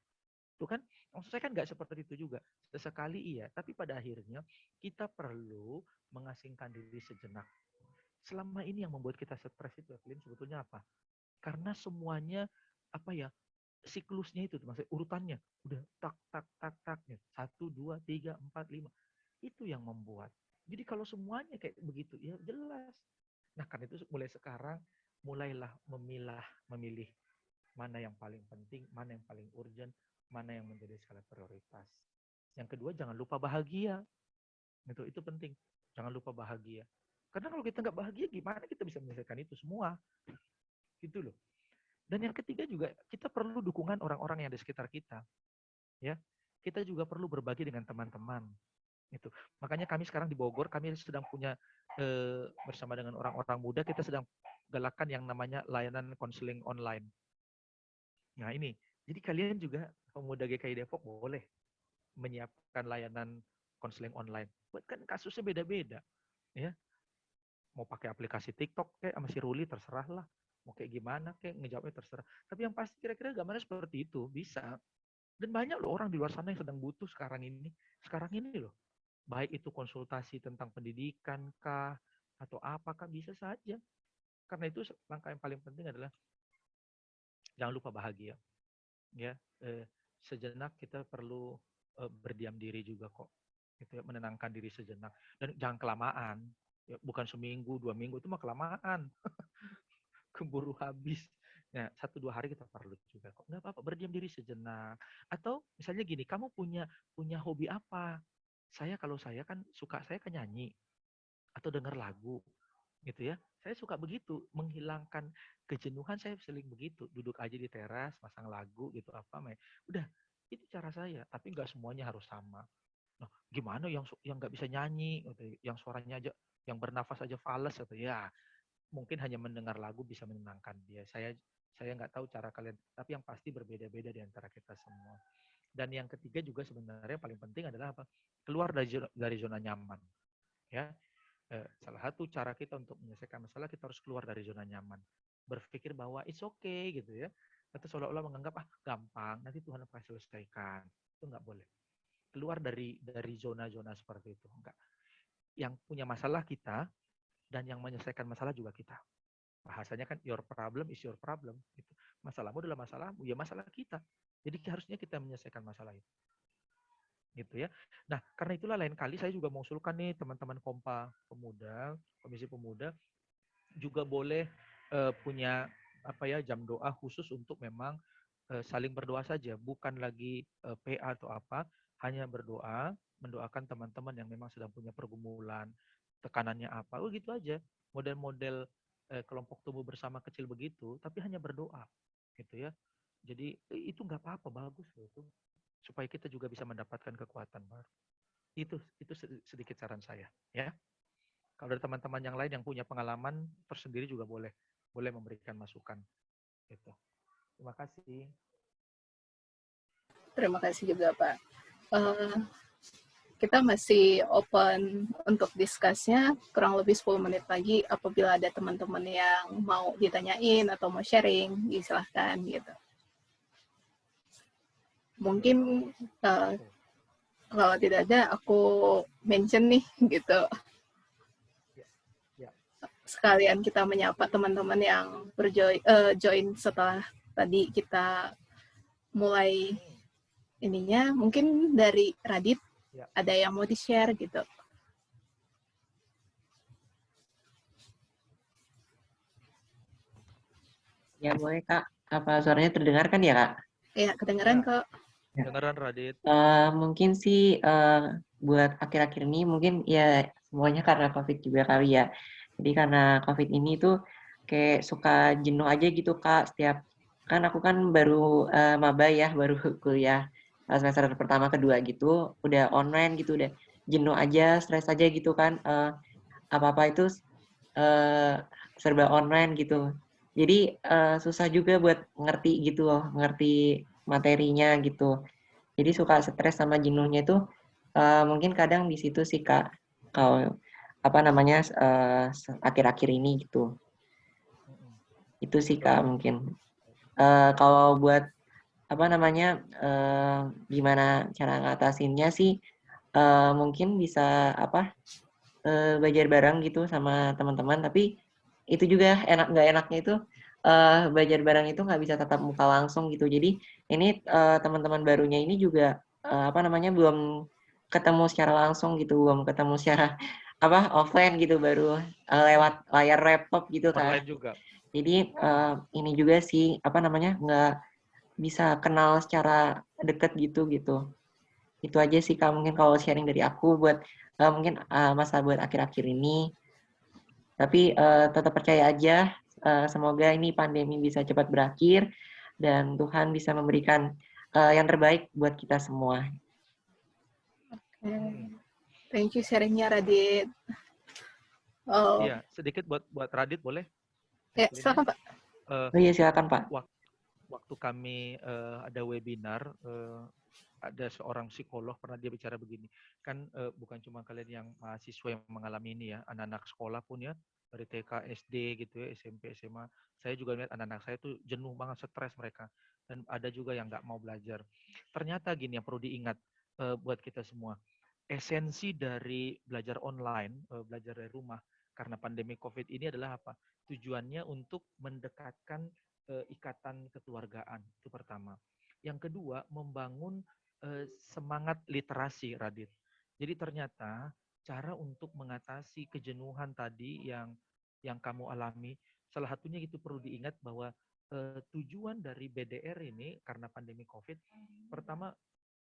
Itu kan, maksud saya kan nggak seperti itu juga. Sesekali iya, tapi pada akhirnya kita perlu mengasingkan diri sejenak. Selama ini yang membuat kita stres itu, Evelyn, sebetulnya apa? Karena semuanya apa ya, siklusnya itu, maksudnya urutannya udah tak tak tak taknya 1, 2, 3, 4, 5. Itu yang membuat. Jadi kalau semuanya kayak begitu, ya jelas. Nah, karena itu mulai sekarang mulailah memilih mana yang paling penting, mana yang paling urgent, mana yang menjadi skala prioritas. Yang kedua, jangan lupa bahagia. Itu penting. Jangan lupa bahagia. Karena kalau kita nggak bahagia, gimana kita bisa menyelesaikan itu semua? Gitu loh. Dan yang ketiga juga, kita perlu dukungan orang-orang yang di sekitar kita. Ya, kita juga perlu berbagi dengan teman-teman. Itu. Makanya kami sekarang di Bogor, kami sedang punya bersama dengan orang-orang muda, kita sedang galakkan yang namanya layanan konseling online. Nah ini, jadi kalian juga pemuda GKI Depok boleh menyiapkan layanan konseling online. Buat kan kasusnya beda-beda, ya. Mau pakai aplikasi TikTok kayak sama si Ruli terserah lah. Mau kayak gimana kayak ngejawabnya terserah. Tapi yang pasti kira-kira gambarnya seperti itu bisa. Dan banyak loh orang di luar sana yang sedang butuh sekarang ini. Sekarang ini loh. Baik itu konsultasi tentang pendidikan kah atau apakah bisa saja. Karena itu langkah yang paling penting adalah jangan lupa bahagia. Ya, sejenak kita perlu berdiam diri juga kok. Gitu ya, menenangkan diri sejenak dan jangan kelamaan. Ya, bukan seminggu, 2 minggu itu mah kelamaan. Keburu habis. Nah, 1-2 hari kita perlu juga kok. Nggak apa-apa, berdiam diri sejenak. Atau misalnya gini, kamu punya hobi apa? Kalau saya kan nyanyi atau dengar lagu gitu ya. Saya suka begitu, menghilangkan kejenuhan saya sering begitu. Duduk aja di teras, pasang lagu gitu apa, udah itu cara saya. Tapi nggak semuanya harus sama. Nah, gimana yang nggak bisa nyanyi, gitu, yang suaranya aja, yang bernafas aja fales gitu ya. Mungkin hanya mendengar lagu bisa menenangkan dia. Saya nggak tahu cara kalian, tapi yang pasti berbeda-beda di antara kita semua. Dan yang ketiga juga sebenarnya paling penting adalah apa? Keluar dari zona nyaman. Ya, salah satu cara kita untuk menyelesaikan masalah kita harus keluar dari zona nyaman. Berpikir bahwa it's okay gitu ya. Atau seolah-olah menganggap gampang, nanti Tuhan akan selesaikan. Itu nggak boleh. Keluar dari zona-zona seperti itu. Enggak. Yang punya masalah kita dan yang menyelesaikan masalah juga kita. Bahasanya kan your problem is your problem. Gitu. Masalahmu adalah masalahmu, ya masalah kita. Jadi harusnya kita menyelesaikan masalah itu. Gitu ya. Nah, karena itulah lain kali saya juga mengusulkan nih teman-teman Komisi Pemuda juga boleh punya jam doa khusus untuk memang saling berdoa saja, bukan lagi PA atau apa, hanya berdoa, mendoakan teman-teman yang memang sedang punya pergumulan, tekanannya apa, gitu aja. Model-model kelompok tubuh bersama kecil begitu, tapi hanya berdoa, gitu ya. Jadi itu nggak apa-apa, bagus loh itu, supaya kita juga bisa mendapatkan kekuatan baru. Itu sedikit saran saya, ya. Kalau ada teman-teman yang lain yang punya pengalaman tersendiri juga boleh memberikan masukan, gitu. Terima kasih. Terima kasih juga Pak. Kita masih open untuk discuss-nya kurang lebih 10 menit lagi. Apabila ada teman-teman yang mau ditanyain atau mau sharing, silahkan gitu. Mungkin kalau tidak ada, aku mention nih gitu. Sekalian kita menyapa teman-teman yang join setelah tadi kita mulai ininya. Mungkin dari Radit, ada yang mau di-share gitu. Ya boleh Kak. Apa suaranya terdengar kan ya Kak? Ya, kedengeran Ya, kok. kedengeran Radit. Mungkin sih buat akhir-akhir ini mungkin ya semuanya karena COVID juga kali ya. Jadi karena COVID ini tuh kayak suka jenuh aja gitu Kak. Kan aku kan baru maba ya, baru kuliah semester pertama kedua gitu, udah online gitu, udah jenuh aja, stres aja gitu kan. Apa-apa itu eh, serba online gitu. Jadi susah juga buat ngerti gitu loh, ngerti materinya gitu. Jadi suka stres sama jenuhnya itu mungkin kadang di situ sih Kak. Kalau apa namanya akhir-akhir ini gitu. Itu sih Betul. Kak mungkin. Kalau buat apa namanya gimana cara ngatasinnya sih mungkin bisa apa belajar bareng gitu sama teman-teman, tapi itu juga nggak enaknya itu belajar bareng itu nggak bisa tatap muka langsung gitu. Jadi ini teman-teman barunya ini juga apa namanya belum ketemu secara langsung gitu, belum ketemu secara apa offline gitu, baru lewat layar laptop gitu Online Kak. juga. Jadi ini juga sih apa namanya nggak bisa kenal secara deket gitu. Itu aja sih Kak mungkin kalau sharing dari aku buat mungkin masa buat akhir-akhir ini. Tapi tetap percaya aja, semoga ini pandemi bisa cepat berakhir dan Tuhan bisa memberikan yang terbaik buat kita semua. Thank you sharingnya Radit. Oh, Iya, sedikit buat Radit boleh? ya, Jacqueline? silakan Pak. Oh iya silakan Pak. Waktu kami ada webinar, ada seorang psikolog pernah dia bicara begini, kan bukan cuma kalian yang mahasiswa yang mengalami ini ya, anak-anak sekolah pun ya, dari TK, SD gitu ya, SMP, SMA, saya juga lihat anak-anak saya tuh jenuh banget, stres mereka, dan ada juga yang nggak mau belajar. Ternyata gini yang perlu diingat buat kita semua, esensi dari belajar online, belajar dari rumah karena pandemi COVID ini adalah apa? Tujuannya untuk mendekatkan ikatan kekeluargaan, itu pertama. Yang kedua, membangun semangat literasi, Radit. Jadi ternyata cara untuk mengatasi kejenuhan tadi yang kamu alami, salah satunya itu perlu diingat bahwa tujuan dari BDR ini karena pandemi COVID, pertama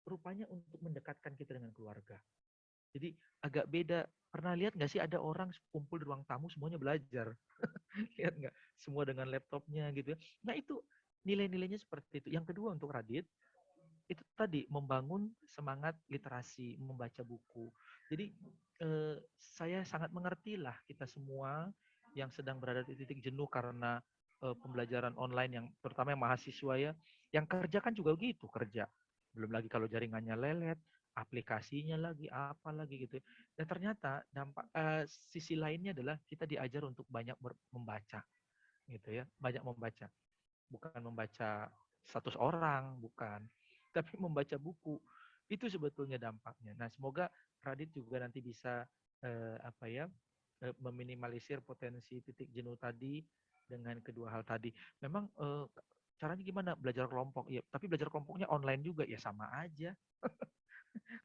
rupanya untuk mendekatkan kita dengan keluarga. Jadi agak beda. Pernah lihat nggak sih ada orang kumpul di ruang tamu semuanya belajar? Lihat nggak? Semua dengan laptopnya gitu ya. Nah itu nilai-nilainya seperti itu. Yang kedua untuk Radit, itu tadi membangun semangat literasi, membaca buku. Jadi saya sangat mengerti lah kita semua yang sedang berada di titik jenuh karena pembelajaran online yang terutama yang mahasiswa ya, yang kerja kan juga gitu kerja. Belum lagi kalau jaringannya lelet, aplikasinya lagi apa lagi gitu. Dan ternyata dampak sisi lainnya adalah kita diajar untuk banyak membaca gitu ya, banyak membaca. Bukan membaca status orang, bukan, tapi membaca buku. Itu sebetulnya dampaknya. Nah, semoga Radit juga nanti bisa meminimalisir potensi titik jenuh tadi dengan kedua hal tadi. Memang caranya gimana? Belajar kelompok. Ya, tapi belajar kelompoknya online juga ya sama aja.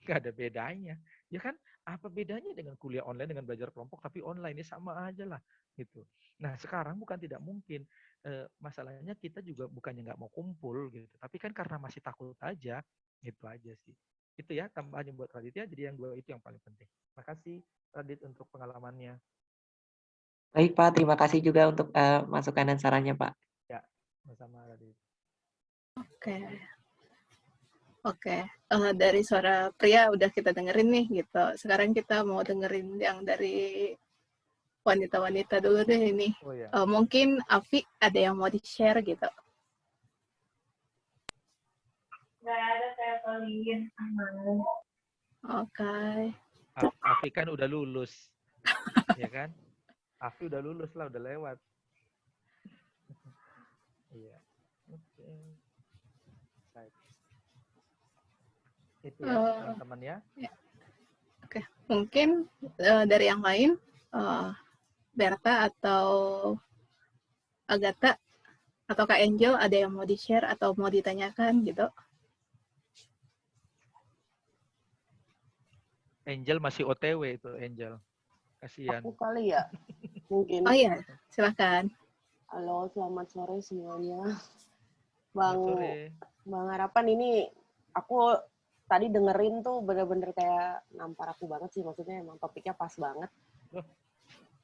Nggak ada bedanya. Ya kan? Apa bedanya dengan kuliah online dengan belajar kelompok tapi online ya sama aja lah gitu. Nah, sekarang bukan tidak mungkin. Masalahnya kita juga bukannya nggak mau kumpul gitu, tapi kan karena masih takut aja, gitu aja sih. Itu ya tambahannya buat Radit ya. Jadi yang dua itu yang paling penting. Makasih Radit untuk pengalamannya. Baik Pak, terima kasih juga untuk masukan dan sarannya Pak. Ya, sama Radit. Oke. Dari suara pria udah kita dengerin nih gitu. Sekarang kita mau dengerin yang dari wanita-wanita dulu deh ini. Oh ya. Mungkin Afi ada yang mau di-share gitu. Nggak ada saya Pauline. Oke. Afi kan udah lulus. Ya kan? Afi udah lulus lah, udah lewat. Iya. Oke. Baik. Itu ya, teman-teman ya. Oke. Mungkin dari yang lain, Berta atau Agatha atau Kak Angel ada yang mau di-share atau mau ditanyakan gitu? Angel masih OTW itu Angel. Kasihan. Aku kali ya, mungkin. Oh iya, silakan. Halo, selamat sore semuanya. Selamat sore. Bang Harapan, ini aku tadi dengerin tuh bener-bener kayak nampar aku banget sih, maksudnya emang topiknya pas banget. Loh.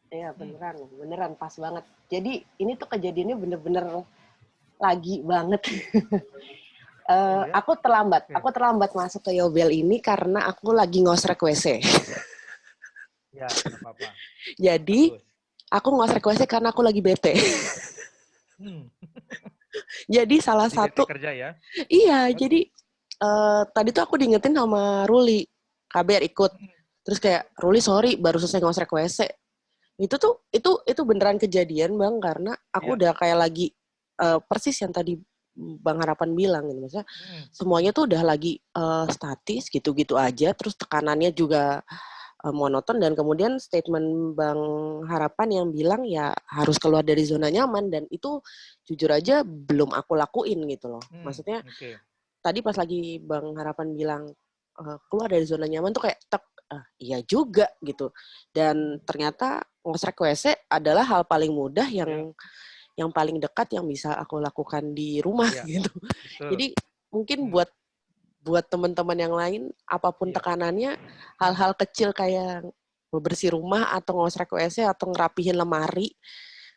Iya, beneran pas banget. Jadi ini tuh kejadiannya bener-bener lagi banget. Oh, ya? Aku terlambat. Oke. Aku terlambat masuk ke Yobel ini karena aku lagi ngosrek WC. Ya, nggak apa-apa. Jadi Bagus. aku ngosrek WC karena aku lagi bete. Hmm. Jadi salah Lagi bete satu kerja ya? iya, Bagus. jadi tadi tuh aku diingetin sama Ruli, KBR ikut. Terus kayak, Ruli sorry baru selesai ngosrek WC. Itu beneran kejadian Bang, karena aku Iya. udah kayak lagi persis yang tadi Bang Harapan bilang gitu, maksudnya semuanya tuh udah lagi statis gitu-gitu aja, terus tekanannya juga monoton, dan kemudian statement Bang Harapan yang bilang ya harus keluar dari zona nyaman, dan itu jujur aja belum aku lakuin gitu loh. Maksudnya Oke. tadi pas lagi Bang Harapan bilang keluar dari zona nyaman tuh kayak iya juga gitu. Dan ternyata ngosrek WC adalah hal paling mudah yang paling dekat yang bisa aku lakukan di rumah gitu. Betul. Jadi mungkin buat teman-teman yang lain, apapun tekanannya, hal-hal kecil kayak bebersih rumah atau ngosrek WC atau ngerapihin lemari.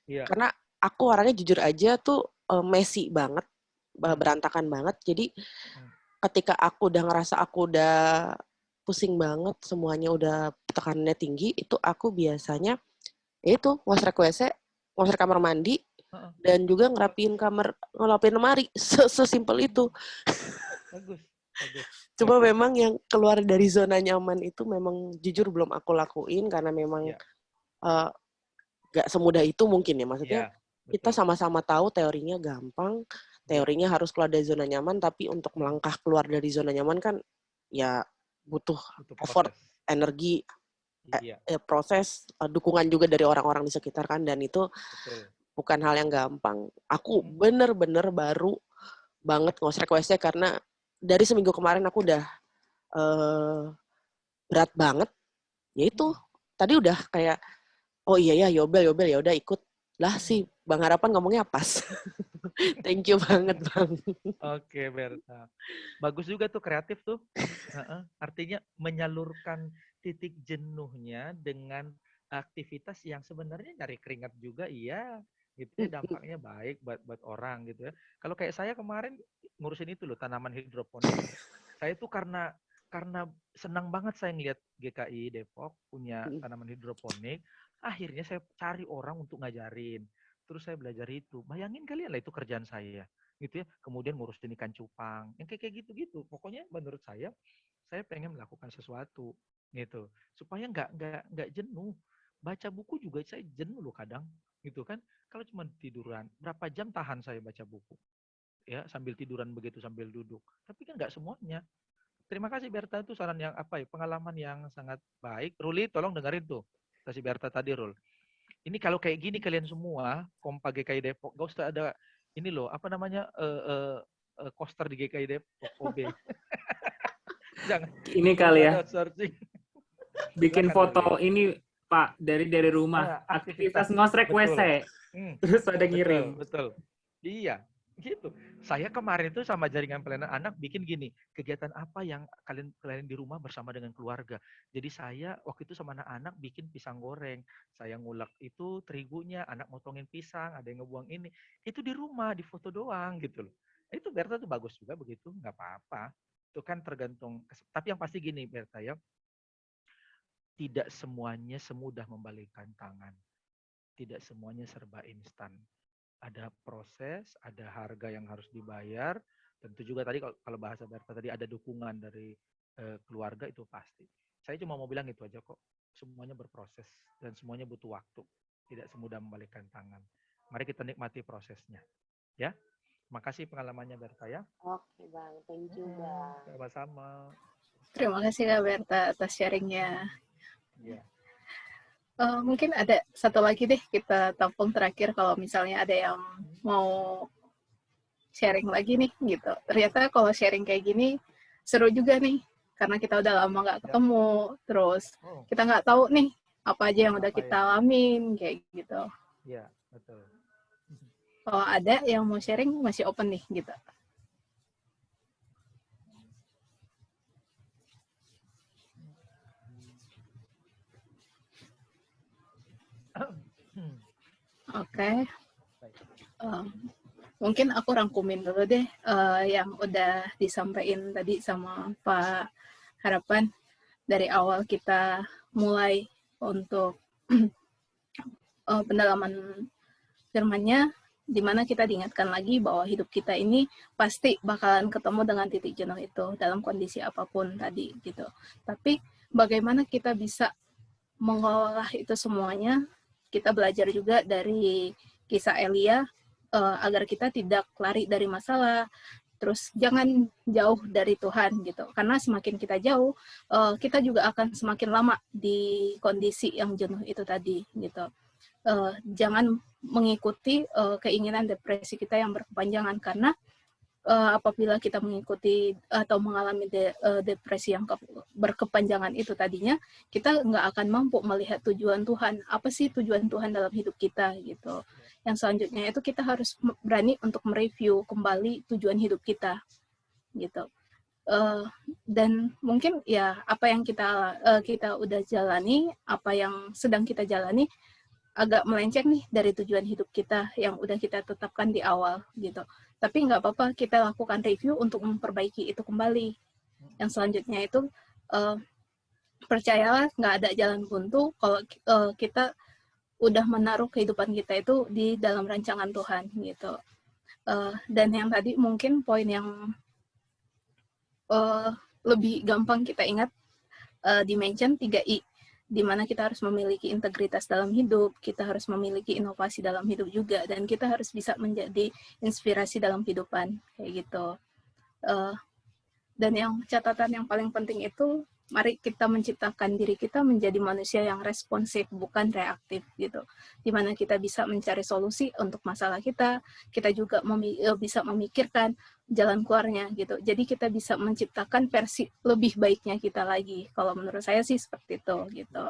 Karena aku orangnya jujur aja tuh messy banget, berantakan banget. Jadi ketika aku udah ngerasa aku udah pusing banget, semuanya udah tekanannya tinggi, itu aku biasanya itu ngosrek WC, ngosrek kamar mandi, dan juga ngerapiin lemari. Sesimpel itu. Bagus. Cuma memang yang keluar dari zona nyaman itu memang jujur belum aku lakuin karena memang gak semudah itu mungkin ya. Maksudnya kita sama-sama tahu teorinya gampang, teorinya harus keluar dari zona nyaman, tapi untuk melangkah keluar dari zona nyaman kan ya butuh effort, energi, proses, dukungan juga dari orang-orang di sekitar kan, dan itu bukan hal yang gampang. Aku bener-bener baru banget ngosrek WC karena dari seminggu kemarin aku udah berat banget. Yaitu tadi udah kayak oh iya ya Yobel ya udah ikut lah sih Bang Harapan ngomongnya pas. Thank you banget Bang. Oke Berta, bagus juga tuh, kreatif tuh. Artinya menyalurkan titik jenuhnya dengan aktivitas yang sebenarnya nyari keringat juga, iya gitu ya, dampaknya baik buat orang gitu ya. Kalau kayak saya kemarin ngurusin itu loh, tanaman hidroponik. Saya tuh karena senang banget saya ngeliat GKI Depok punya tanaman hidroponik, akhirnya saya cari orang untuk ngajarin. Terus saya belajar itu. Bayangin kalian lah itu kerjaan saya, gitu ya. Kemudian ngurusin ikan cupang, yang kayak gitu-gitu. Pokoknya menurut saya pengen melakukan sesuatu, gitu, supaya nggak jenuh. Baca buku juga saya jenuh loh kadang, gitu kan. Kalau cuma tiduran, berapa jam tahan saya baca buku, ya sambil tiduran begitu sambil duduk. Tapi kan nggak semuanya. Terima kasih Berta, itu saran yang pengalaman yang sangat baik. Ruli, tolong dengerin tuh kasih Berta tadi, Rul. Ini kalau kayak gini kalian semua, Kompa GKI Depok, gak usah ada ini loh, coaster di GKI Depok, OB. Jangan. Ini kali ya. Searching. Bikin Silakan, foto Ruli. ini Pak dari rumah, aktivitas ngosrek WC. Terus ada ngirim. Betul. Iya, gitu. Saya kemarin itu sama jaringan pelayanan anak bikin gini, kegiatan apa yang kalian di rumah bersama dengan keluarga. Jadi saya waktu itu sama anak-anak bikin pisang goreng. Saya ngulek itu terigunya, anak motongin pisang, ada yang ngebuang ini. Itu di rumah, di foto doang gitu loh. Itu Berta tuh bagus juga begitu, nggak apa-apa. Itu kan tergantung. Tapi yang pasti gini Berta ya, tidak semuanya semudah membalikkan tangan. Tidak semuanya serba instan. Ada proses, ada harga yang harus dibayar. Tentu juga tadi kalau bahasa Berta tadi ada dukungan dari keluarga, itu pasti. Saya cuma mau bilang itu aja kok. Semuanya berproses dan semuanya butuh waktu. Tidak semudah membalikkan tangan. Mari kita nikmati prosesnya. Ya. Makasih pengalamannya Berta ya. Oke Bang, thank you Bang. Sama-sama. Terima kasih Kak Berta atas sharingnya. Ya. Mungkin ada satu lagi deh, kita tampung terakhir kalau misalnya ada yang mau sharing lagi nih gitu. Ternyata kalau sharing kayak gini seru juga nih, karena kita udah lama nggak ketemu, terus kita nggak tahu nih apa aja yang udah kita alamin kayak gitu. Iya, betul. Kalau ada yang mau sharing, masih open nih gitu. Oke. Mungkin aku rangkumin dulu deh yang udah disampaikan tadi sama Pak Harapan. Dari awal kita mulai untuk pendalaman firman-Nya, di mana kita diingatkan lagi bahwa hidup kita ini pasti bakalan ketemu dengan titik jenuh itu dalam kondisi apapun tadi gitu. Tapi bagaimana kita bisa mengolah itu semuanya, kita belajar juga dari kisah Elia agar kita tidak lari dari masalah, terus jangan jauh dari Tuhan gitu. Karena semakin kita jauh, kita juga akan semakin lama di kondisi yang jenuh itu tadi gitu. Jangan mengikuti keinginan depresi kita yang berkepanjangan, karena apabila kita mengikuti atau mengalami depresi yang berkepanjangan itu tadinya, kita nggak akan mampu melihat tujuan Tuhan. Apa sih tujuan Tuhan dalam hidup kita gitu. Yang selanjutnya itu kita harus berani untuk mereview kembali tujuan hidup kita gitu. Dan mungkin ya apa yang kita udah jalani, apa yang sedang kita jalani agak melenceng nih dari tujuan hidup kita yang udah kita tetapkan di awal gitu. Tapi nggak apa-apa, kita lakukan review untuk memperbaiki itu kembali. Yang selanjutnya itu percayalah nggak ada jalan buntu kalau kita udah menaruh kehidupan kita itu di dalam rancangan Tuhan gitu. Dan yang tadi mungkin poin yang lebih gampang kita ingat, dimension 3I, di mana kita harus memiliki integritas dalam hidup, kita harus memiliki inovasi dalam hidup juga, dan kita harus bisa menjadi inspirasi dalam kehidupan, kayak gitu. Dan yang catatan yang paling penting itu, mari kita menciptakan diri kita menjadi manusia yang responsif, bukan reaktif gitu. Di mana kita bisa mencari solusi untuk masalah kita juga bisa memikirkan jalan keluarnya gitu. Jadi kita bisa menciptakan versi lebih baiknya kita lagi. Kalau menurut saya sih seperti itu gitu.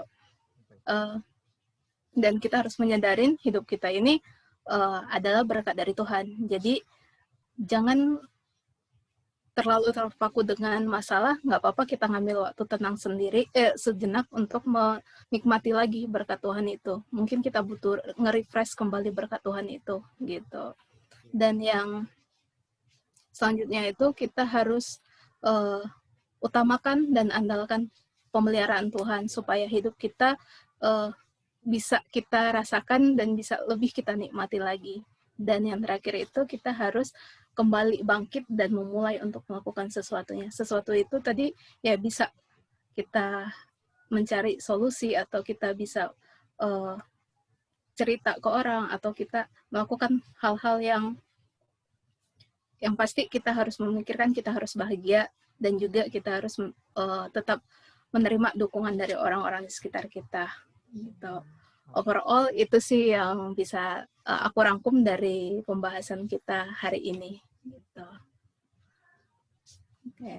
Dan kita harus menyadarin hidup kita ini adalah berkat dari Tuhan. Jadi jangan terlalu terpaku dengan masalah, nggak apa-apa kita ngambil waktu tenang sendiri, sejenak untuk menikmati lagi berkat Tuhan itu. Mungkin kita butuh nge-refresh kembali berkat Tuhan itu, gitu. Dan yang selanjutnya itu kita harus utamakan dan andalkan pemeliharaan Tuhan, supaya hidup kita bisa kita rasakan dan bisa lebih kita nikmati lagi. Dan yang terakhir itu kita harus kembali bangkit dan memulai untuk melakukan sesuatunya. Sesuatu itu tadi ya bisa kita mencari solusi, atau kita bisa cerita ke orang, atau kita melakukan hal-hal yang pasti kita harus memikirkan kita harus bahagia, dan juga kita harus tetap menerima dukungan dari orang-orang di sekitar kita. Gitu. Overall itu sih yang bisa aku rangkum dari pembahasan kita hari ini. Gitu. Oke.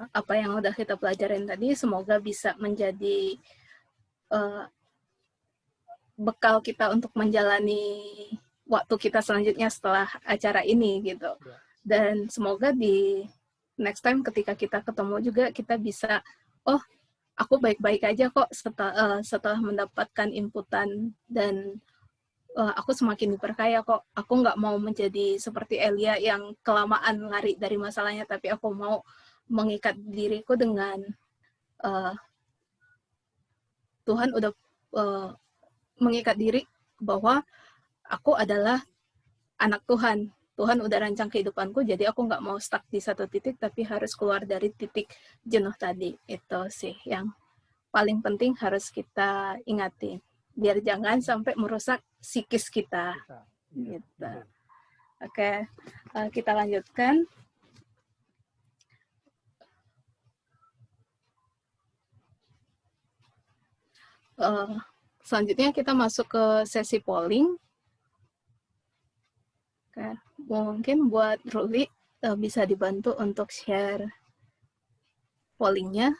Apa yang udah kita pelajarin tadi semoga bisa menjadi bekal kita untuk menjalani waktu kita selanjutnya setelah acara ini gitu. Dan semoga di next time ketika kita ketemu juga kita bisa, oh aku baik-baik aja kok setelah mendapatkan inputan, dan aku semakin diperkaya kok. Aku nggak mau menjadi seperti Elia yang kelamaan lari dari masalahnya, tapi aku mau mengikat diriku dengan Tuhan udah mengikat diri bahwa aku adalah anak Tuhan. Tuhan udah rancang kehidupanku, jadi aku nggak mau stuck di satu titik, tapi harus keluar dari titik jenuh tadi. Itu sih yang paling penting harus kita ingatin, biar jangan sampai merusak psikis kita. Gitu. Oke, kita lanjutkan. Selanjutnya kita masuk ke sesi polling. Oke, mungkin buat Ruli, bisa dibantu untuk share pollingnya.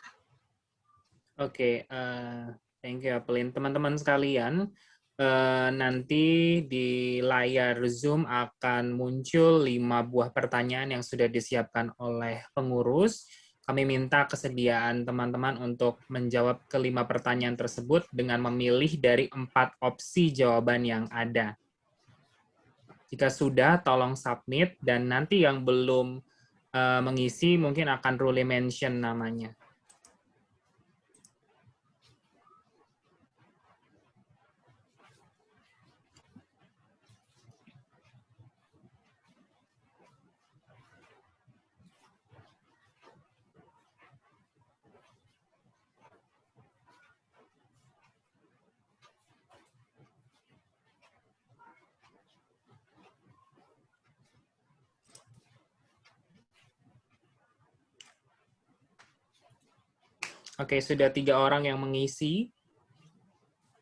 Oke, thank you Apelin. Teman-teman sekalian, nanti di layar Zoom akan muncul 5 buah pertanyaan yang sudah disiapkan oleh pengurus. Kami minta kesediaan teman-teman untuk menjawab ke-5 pertanyaan tersebut dengan memilih dari 4 opsi jawaban yang ada. Jika sudah, tolong submit, dan nanti yang belum mengisi mungkin akan Ruli mention namanya. Oke, sudah 3 orang yang mengisi.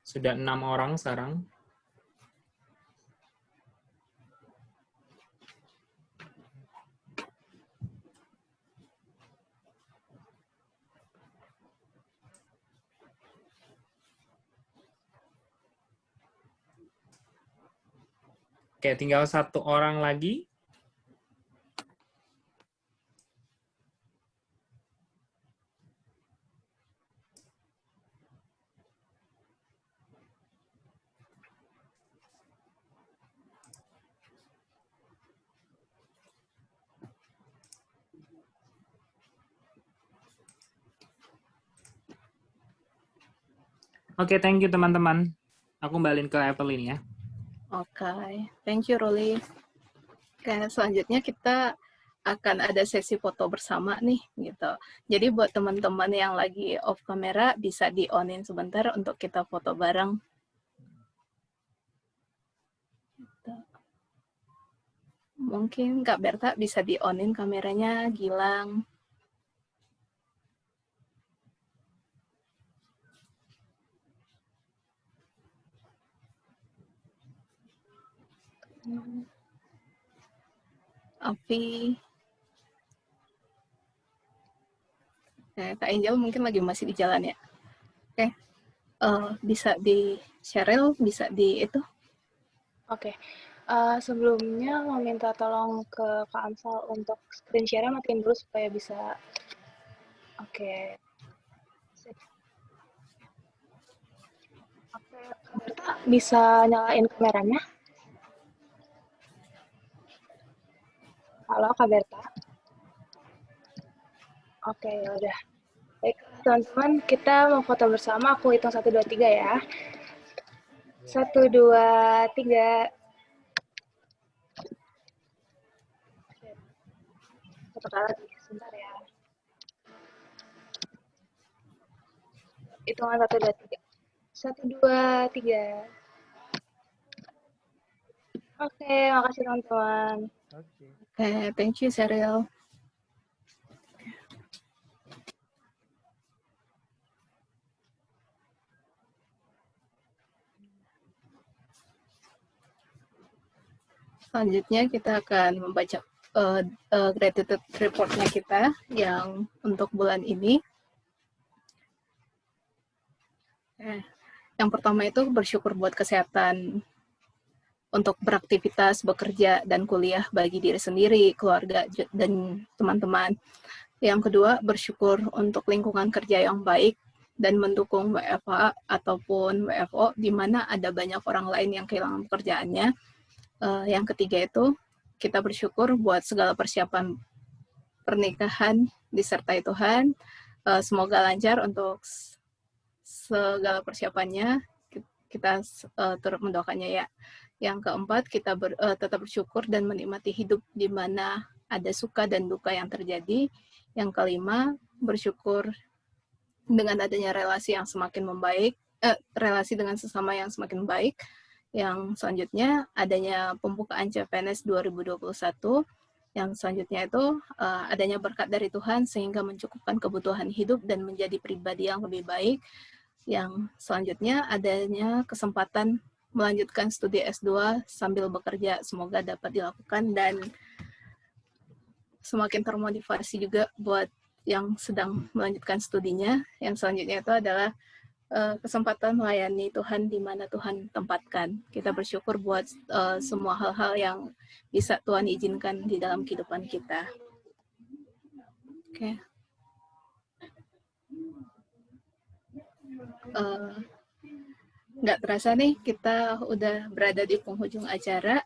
Sudah 6 orang sekarang. Oke, tinggal 1 orang lagi. Oke, thank you teman-teman. Aku kembaliin ke Apelin ya. Oke, thank you Ruli. Oke, selanjutnya kita akan ada sesi foto bersama nih gitu. Jadi buat teman-teman yang lagi off kamera bisa di-on-in sebentar untuk kita foto bareng. Gitu. Mungkin Kak Berta bisa di-on-in kameranya, Gilang. Api. Kak Angel mungkin masih di jalan ya. Oke. Bisa di Cheryl, bisa di itu. Oke. Sebelumnya mau minta tolong ke Kak Amsal untuk screen share-nya matiin dulu supaya bisa. Oke. Oke, Kak Berta bisa nyalain kameranya? Halo Kak Berta. Oke, yaudah. Baik, teman-teman, kita mau foto bersama. Aku hitung 1, 2, 3 ya. 1, 2, 3. Foto lagi, sebentar ya. Hitungan 1, 2, 3. 1, 2, 3. Oke, makasih teman-teman. Oke, thank you Cheryl. Selanjutnya kita akan membaca gratitude report-nya kita yang untuk bulan ini. Yang pertama itu bersyukur buat kesehatan untuk beraktivitas, bekerja, dan kuliah bagi diri sendiri, keluarga, dan teman-teman. Yang kedua, bersyukur untuk lingkungan kerja yang baik dan mendukung WFH ataupun WFO, di mana ada banyak orang lain yang kehilangan pekerjaannya. Yang ketiga itu, kita bersyukur buat segala persiapan pernikahan disertai Tuhan. Semoga lancar untuk segala persiapannya. Kita turut mendoakannya ya. Yang keempat, kita tetap bersyukur dan menikmati hidup di mana ada suka dan duka yang terjadi. Yang kelima, bersyukur dengan adanya relasi yang semakin membaik, relasi dengan sesama yang semakin baik. Yang selanjutnya, adanya pembukaan CPNS 2021. Yang selanjutnya itu, adanya berkat dari Tuhan sehingga mencukupkan kebutuhan hidup dan menjadi pribadi yang lebih baik. Yang selanjutnya, adanya kesempatan melanjutkan studi S2 sambil bekerja. Semoga dapat dilakukan dan semakin termotivasi juga buat yang sedang melanjutkan studinya. Yang selanjutnya itu adalah kesempatan melayani Tuhan di mana Tuhan tempatkan. Kita bersyukur buat semua hal-hal yang bisa Tuhan izinkan di dalam kehidupan kita. Oke. Nggak terasa nih, kita udah berada di penghujung acara.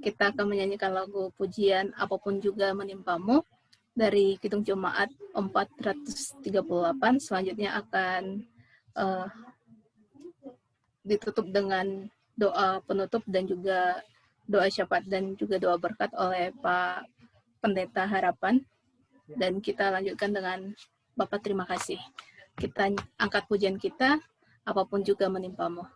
Kita akan menyanyikan lagu pujian Apapun Juga Menimpamu dari Kidung Jemaat 438. Selanjutnya akan ditutup dengan doa penutup dan juga doa syafaat dan juga doa berkat oleh Pak Pendeta Harapan. Dan kita lanjutkan dengan Bapak terima kasih. Kita angkat pujian kita, Apapun Juga Menimpamu.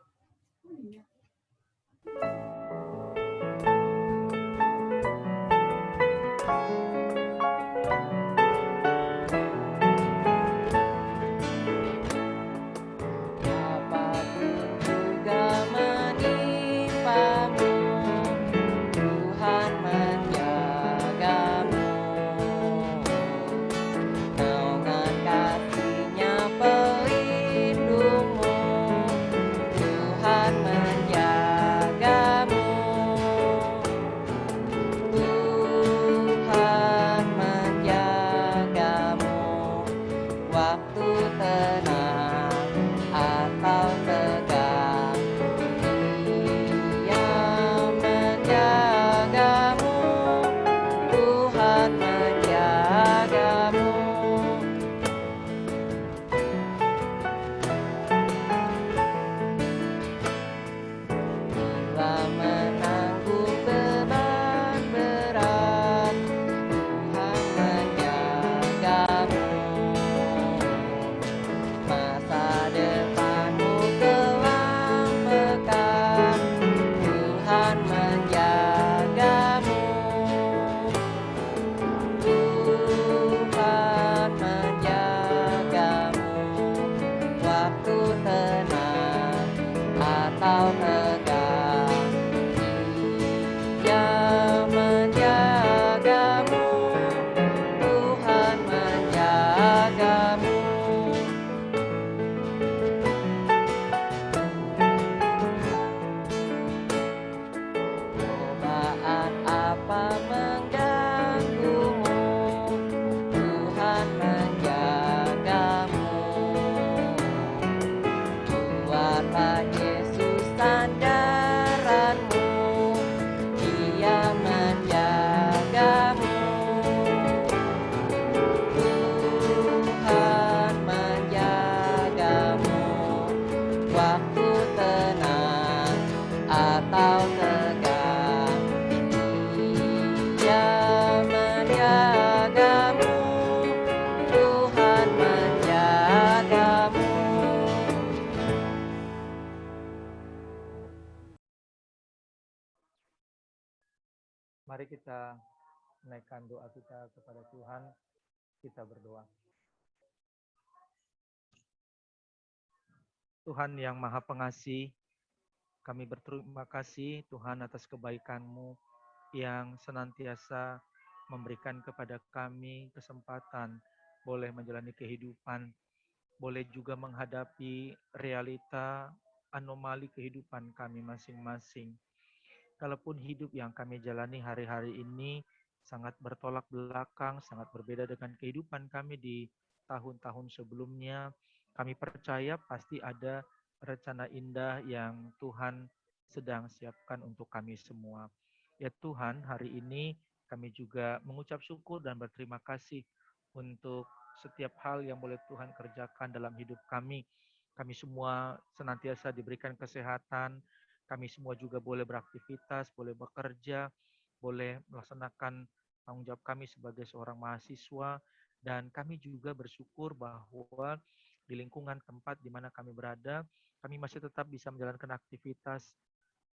Mari kita menaikkan doa kita kepada Tuhan. Kita berdoa. Tuhan yang Maha Pengasih, kami berterima kasih Tuhan atas kebaikan-Mu yang senantiasa memberikan kepada kami kesempatan boleh menjalani kehidupan, boleh juga menghadapi realita anomali kehidupan kami masing-masing. Kalaupun hidup yang kami jalani hari-hari ini sangat bertolak belakang, sangat berbeda dengan kehidupan kami di tahun-tahun sebelumnya, kami percaya pasti ada rencana indah yang Tuhan sedang siapkan untuk kami semua. Ya Tuhan, hari ini kami juga mengucap syukur dan berterima kasih untuk setiap hal yang boleh Tuhan kerjakan dalam hidup kami. Kami semua senantiasa diberikan kesehatan, kami semua juga boleh beraktivitas, boleh bekerja, boleh melaksanakan tanggung jawab kami sebagai seorang mahasiswa, dan kami juga bersyukur bahwa di lingkungan tempat di mana kami berada, kami masih tetap bisa menjalankan aktivitas,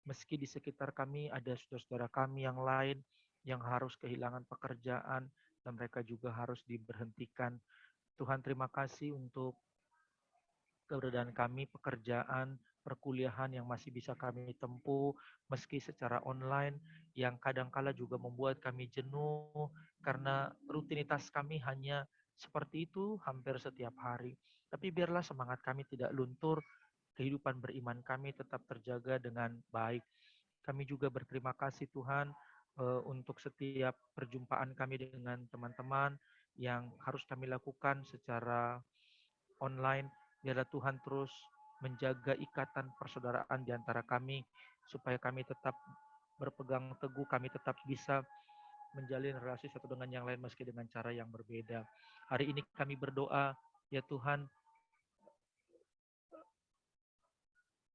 meski di sekitar kami ada saudara-saudara kami yang lain yang harus kehilangan pekerjaan, dan mereka juga harus diberhentikan. Tuhan terima kasih untuk keberadaan kami, pekerjaan, perkuliahan yang masih bisa kami tempuh meski secara online, yang kadangkala juga membuat kami jenuh karena rutinitas kami hanya seperti itu hampir setiap hari. Tapi biarlah semangat kami tidak luntur, kehidupan beriman kami tetap terjaga dengan baik. Kami juga berterima kasih Tuhan untuk setiap perjumpaan kami dengan teman-teman yang harus kami lakukan secara online. Biarlah Tuhan terus menjaga ikatan persaudaraan di antara kami, supaya kami tetap berpegang teguh, kami tetap bisa menjalin relasi satu dengan yang lain meski dengan cara yang berbeda. Hari ini kami berdoa, ya Tuhan,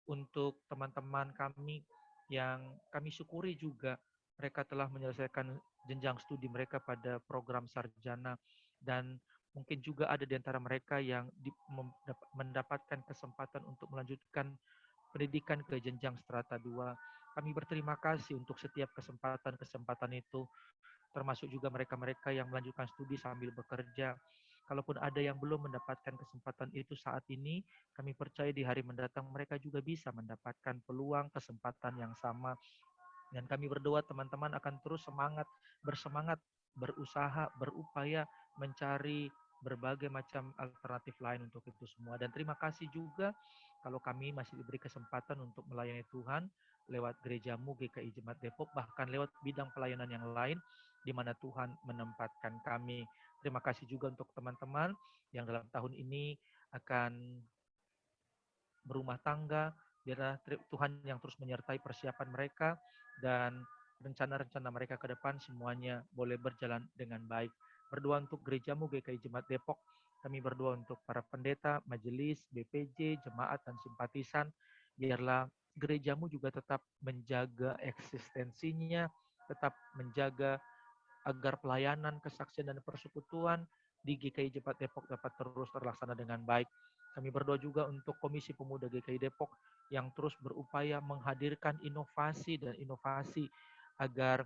untuk teman-teman kami yang kami syukuri juga mereka telah menyelesaikan jenjang studi mereka pada program sarjana, dan mungkin juga ada di antara mereka yang mendapatkan kesempatan untuk melanjutkan pendidikan ke jenjang strata 2. Kami berterima kasih untuk setiap kesempatan-kesempatan itu, termasuk juga mereka-mereka yang melanjutkan studi sambil bekerja. Kalaupun ada yang belum mendapatkan kesempatan itu saat ini, kami percaya di hari mendatang mereka juga bisa mendapatkan peluang kesempatan yang sama. Dan kami berdoa teman-teman akan terus bersemangat, berusaha, berupaya mencari berbagai macam alternatif lain untuk itu semua. Dan terima kasih juga kalau kami masih diberi kesempatan untuk melayani Tuhan lewat gerejamu GKI Jemaat Depok, bahkan lewat bidang pelayanan yang lain di mana Tuhan menempatkan kami. Terima kasih juga untuk teman-teman yang dalam tahun ini akan berumah tangga. Biarlah Tuhan yang terus menyertai persiapan mereka dan rencana-rencana mereka ke depan semuanya boleh berjalan dengan baik. Berdoa untuk gerejamu GKI Jemaat Depok. Kami berdoa untuk para pendeta, majelis, BPJ, jemaat, dan simpatisan. Biarlah gerejamu juga tetap menjaga eksistensinya, tetap menjaga agar pelayanan, kesaksian, dan persekutuan di GKI Jemaat Depok dapat terus terlaksana dengan baik. Kami berdoa juga untuk Komisi Pemuda GKI Depok yang terus berupaya menghadirkan inovasi dan inovasi agar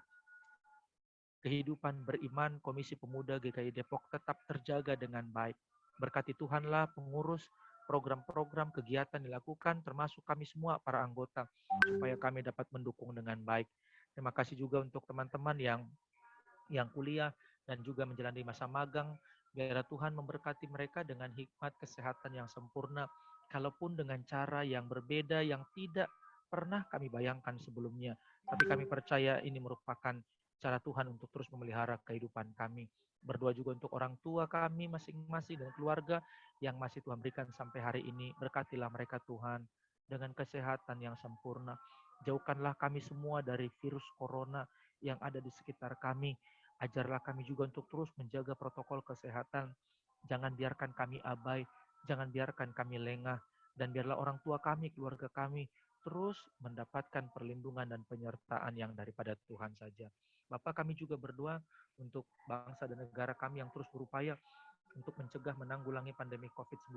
kehidupan beriman Komisi Pemuda GKI Depok tetap terjaga dengan baik. Berkati Tuhanlah pengurus program-program kegiatan dilakukan, termasuk kami semua para anggota, supaya kami dapat mendukung dengan baik. Terima kasih juga untuk teman-teman yang kuliah dan juga menjalani masa magang. Biarlah Tuhan memberkati mereka dengan hikmat kesehatan yang sempurna, kalaupun dengan cara yang berbeda yang tidak pernah kami bayangkan sebelumnya. Tapi kami percaya ini merupakan cara Tuhan untuk terus memelihara kehidupan kami. Berdoa juga untuk orang tua kami masing-masing dan keluarga yang masih Tuhan berikan sampai hari ini. Berkatilah mereka Tuhan dengan kesehatan yang sempurna. Jauhkanlah kami semua dari virus corona yang ada di sekitar kami. Ajarlah kami juga untuk terus menjaga protokol kesehatan. Jangan biarkan kami abai, jangan biarkan kami lengah, dan biarlah orang tua kami, keluarga kami terus mendapatkan perlindungan dan penyertaan yang daripada Tuhan saja. Bapak, kami juga berdoa untuk bangsa dan negara kami yang terus berupaya untuk mencegah menanggulangi pandemi COVID-19.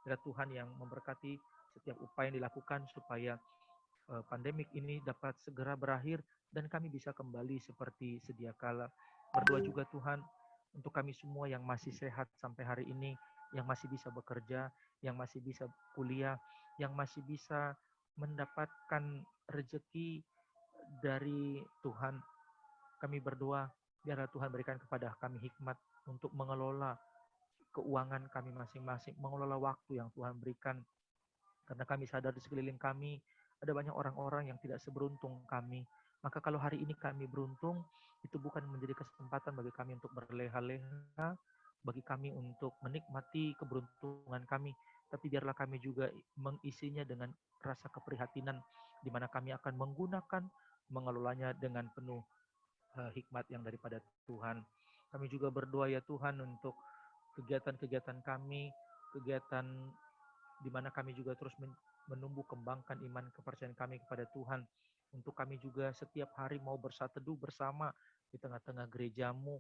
Biarlah Tuhan yang memberkati setiap upaya yang dilakukan supaya pandemik ini dapat segera berakhir dan kami bisa kembali seperti sedia kala. Berdoa juga Tuhan untuk kami semua yang masih sehat sampai hari ini, yang masih bisa bekerja, yang masih bisa kuliah, yang masih bisa mendapatkan rezeki dari Tuhan. Kami berdoa, biarlah Tuhan berikan kepada kami hikmat untuk mengelola keuangan kami masing-masing, mengelola waktu yang Tuhan berikan. Karena kami sadar di sekeliling kami ada banyak orang-orang yang tidak seberuntung kami. Maka kalau hari ini kami beruntung, itu bukan menjadi kesempatan bagi kami untuk berleha-leha, bagi kami untuk menikmati keberuntungan kami, tapi biarlah kami juga mengisinya dengan rasa keprihatinan, di mana kami akan menggunakan, mengelolanya dengan penuh hikmat yang daripada Tuhan. Kami juga berdoa ya Tuhan untuk kegiatan-kegiatan kami, kegiatan di mana kami juga terus menumbuh kembangkan iman kepercayaan kami kepada Tuhan. Untuk kami juga setiap hari mau bersateduh bersama di tengah-tengah gerejamu,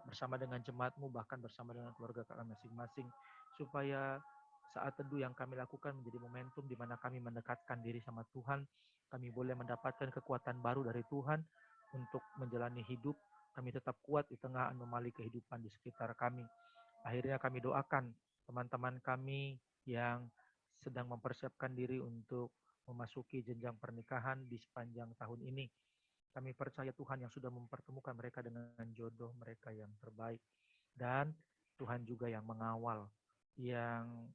bersama dengan jemaatmu, bahkan bersama dengan keluarga kami masing-masing, supaya saat teduh yang kami lakukan menjadi momentum di mana kami mendekatkan diri sama Tuhan. Kami boleh mendapatkan kekuatan baru dari Tuhan untuk menjalani hidup. Kami tetap kuat di tengah anomali kehidupan di sekitar kami. Akhirnya kami doakan teman-teman kami yang sedang mempersiapkan diri untuk memasuki jenjang pernikahan di sepanjang tahun ini. Kami percaya Tuhan yang sudah mempertemukan mereka dengan jodoh mereka yang terbaik. Dan Tuhan juga yang mengawal, yang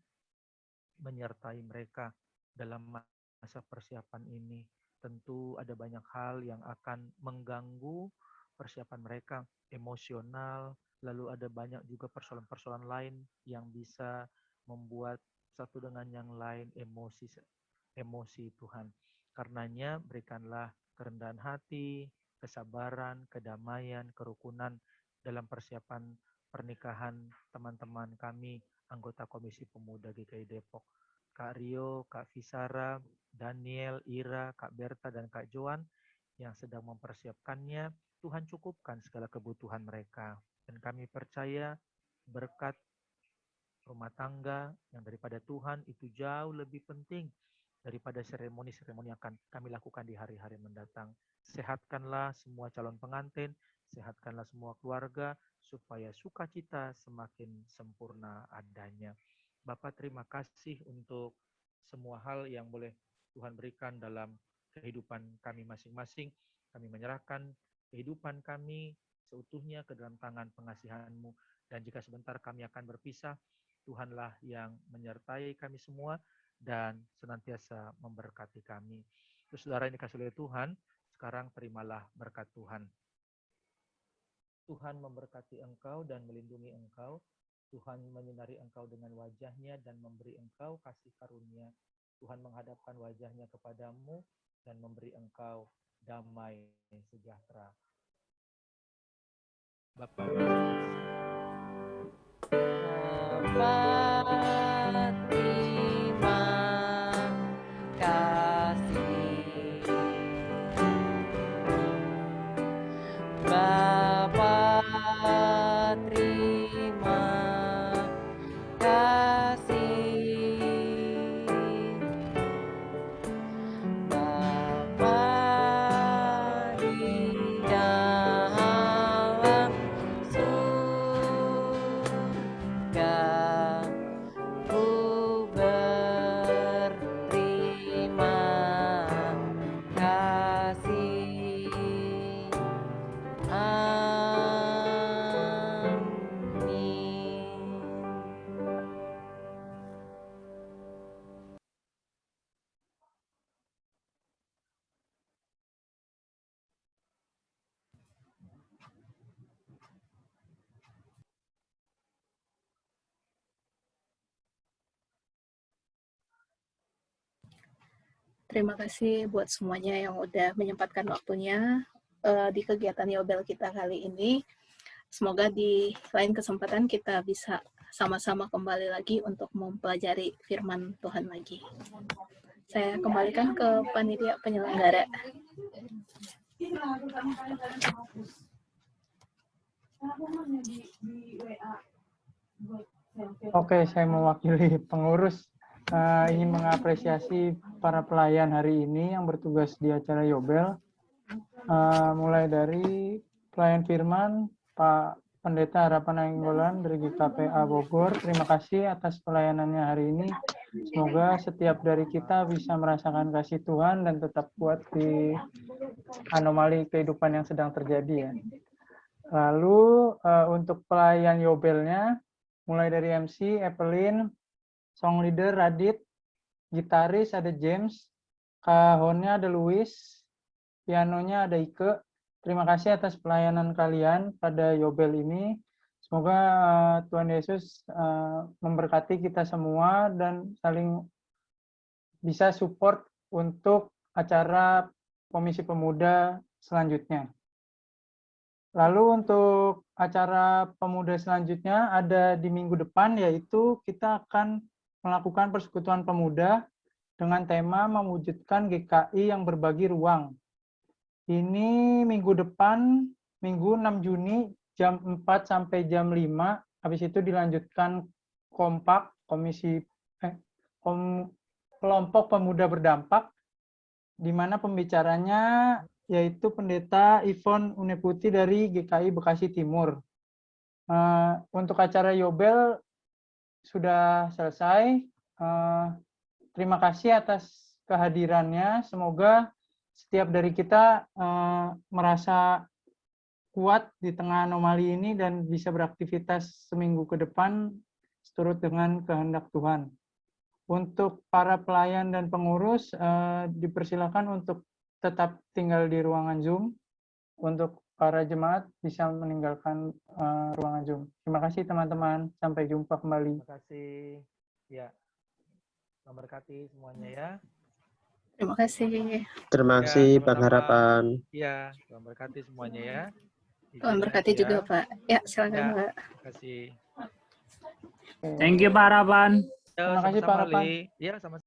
menyertai mereka dalam masa persiapan ini. Tentu ada banyak hal yang akan mengganggu persiapan mereka, emosional, lalu ada banyak juga persoalan-persoalan lain yang bisa membuat satu dengan yang lain emosi Tuhan. Karenanya berikanlah kerendahan hati, kesabaran, kedamaian, kerukunan dalam persiapan pernikahan teman-teman kami, anggota Komisi Pemuda GKI Depok. Kak Rio, Kak Visara, Daniel, Ira, Kak Berta, dan Kak Joan yang sedang mempersiapkannya. Tuhan cukupkan segala kebutuhan mereka. Dan kami percaya berkat rumah tangga yang daripada Tuhan itu jauh lebih penting daripada seremoni-seremoni yang akan kami lakukan di hari-hari mendatang. Sehatkanlah semua calon pengantin, sehatkanlah semua keluarga, supaya sukacita semakin sempurna adanya. Bapak terima kasih untuk semua hal yang boleh Tuhan berikan dalam kehidupan kami masing-masing. Kami menyerahkan kehidupan kami seutuhnya ke dalam tangan pengasihan-Mu. Dan jika sebentar kami akan berpisah, Tuhanlah yang menyertai kami semua dan senantiasa memberkati kami. Terus saudara yang dikasihi oleh Tuhan, sekarang terimalah berkat Tuhan. Tuhan memberkati engkau dan melindungi engkau. Tuhan menyinari engkau dengan wajah-Nya dan memberi engkau kasih karunia. Tuhan menghadapkan wajah-Nya kepadamu dan memberi engkau damai sejahtera. Bapa terima kasih Bapa, terima kasih Bapa di dalam surga, ku berterima kasih. Amin. Terima kasih buat semuanya yang udah menyempatkan waktunya di kegiatan Yobel kita kali ini. Semoga di lain kesempatan kita bisa sama-sama kembali lagi untuk mempelajari firman Tuhan lagi. Saya kembalikan ke panitia penyelenggara. Oke, saya mewakili pengurus. Ingin mengapresiasi para pelayan hari ini yang bertugas di acara Yobel. Mulai dari pelayan firman, Pak Pendeta Harapan Nainggolan dari GKPA Bogor. Terima kasih atas pelayanannya hari ini. Semoga setiap dari kita bisa merasakan kasih Tuhan dan tetap kuat di anomali kehidupan yang sedang terjadi ya. Lalu untuk pelayan Yobelnya, mulai dari MC, Evelyn, song leader Radit, gitaris ada James, kahonnya ada Louis, pianonya ada Ike. Terima kasih atas pelayanan kalian pada Yobel ini. Semoga Tuhan Yesus memberkati kita semua dan saling bisa support untuk acara Komisi Pemuda selanjutnya. Lalu untuk acara pemuda selanjutnya ada di minggu depan, yaitu kita akan melakukan persekutuan pemuda dengan tema mewujudkan GKI yang berbagi ruang. Ini minggu depan, Minggu 6 Juni, jam 4 sampai jam 5. Habis itu dilanjutkan kompak, kelompok pemuda berdampak, di mana pembicaranya yaitu Pendeta Ivon Uneputi dari GKI Bekasi Timur. Untuk acara Yobel sudah selesai. terima kasih atas kehadirannya. Semoga setiap dari kita merasa kuat di tengah anomali ini dan bisa beraktivitas seminggu ke depan seturut dengan kehendak Tuhan. Untuk para pelayan dan pengurus, dipersilakan untuk tetap tinggal di ruangan Zoom. Untuk para jemaat bisa meninggalkan ruangan Zoom. Terima kasih teman-teman. Sampai jumpa kembali. Terima kasih. Ya. Tuhan berkati semuanya ya. Terima kasih. Terima Ya, kasih Bang sama-sama. Harapan. Iya, Tuhan berkati semuanya ya. Tuhan Izinnya berkati itu juga, Pak. Ya, silakan, Ya, Pak. terima kasih. Thank you Pak Harapan. Ya, Terima kasih, Pak sama-sama, Harapan. Li. Ya, sama-sama.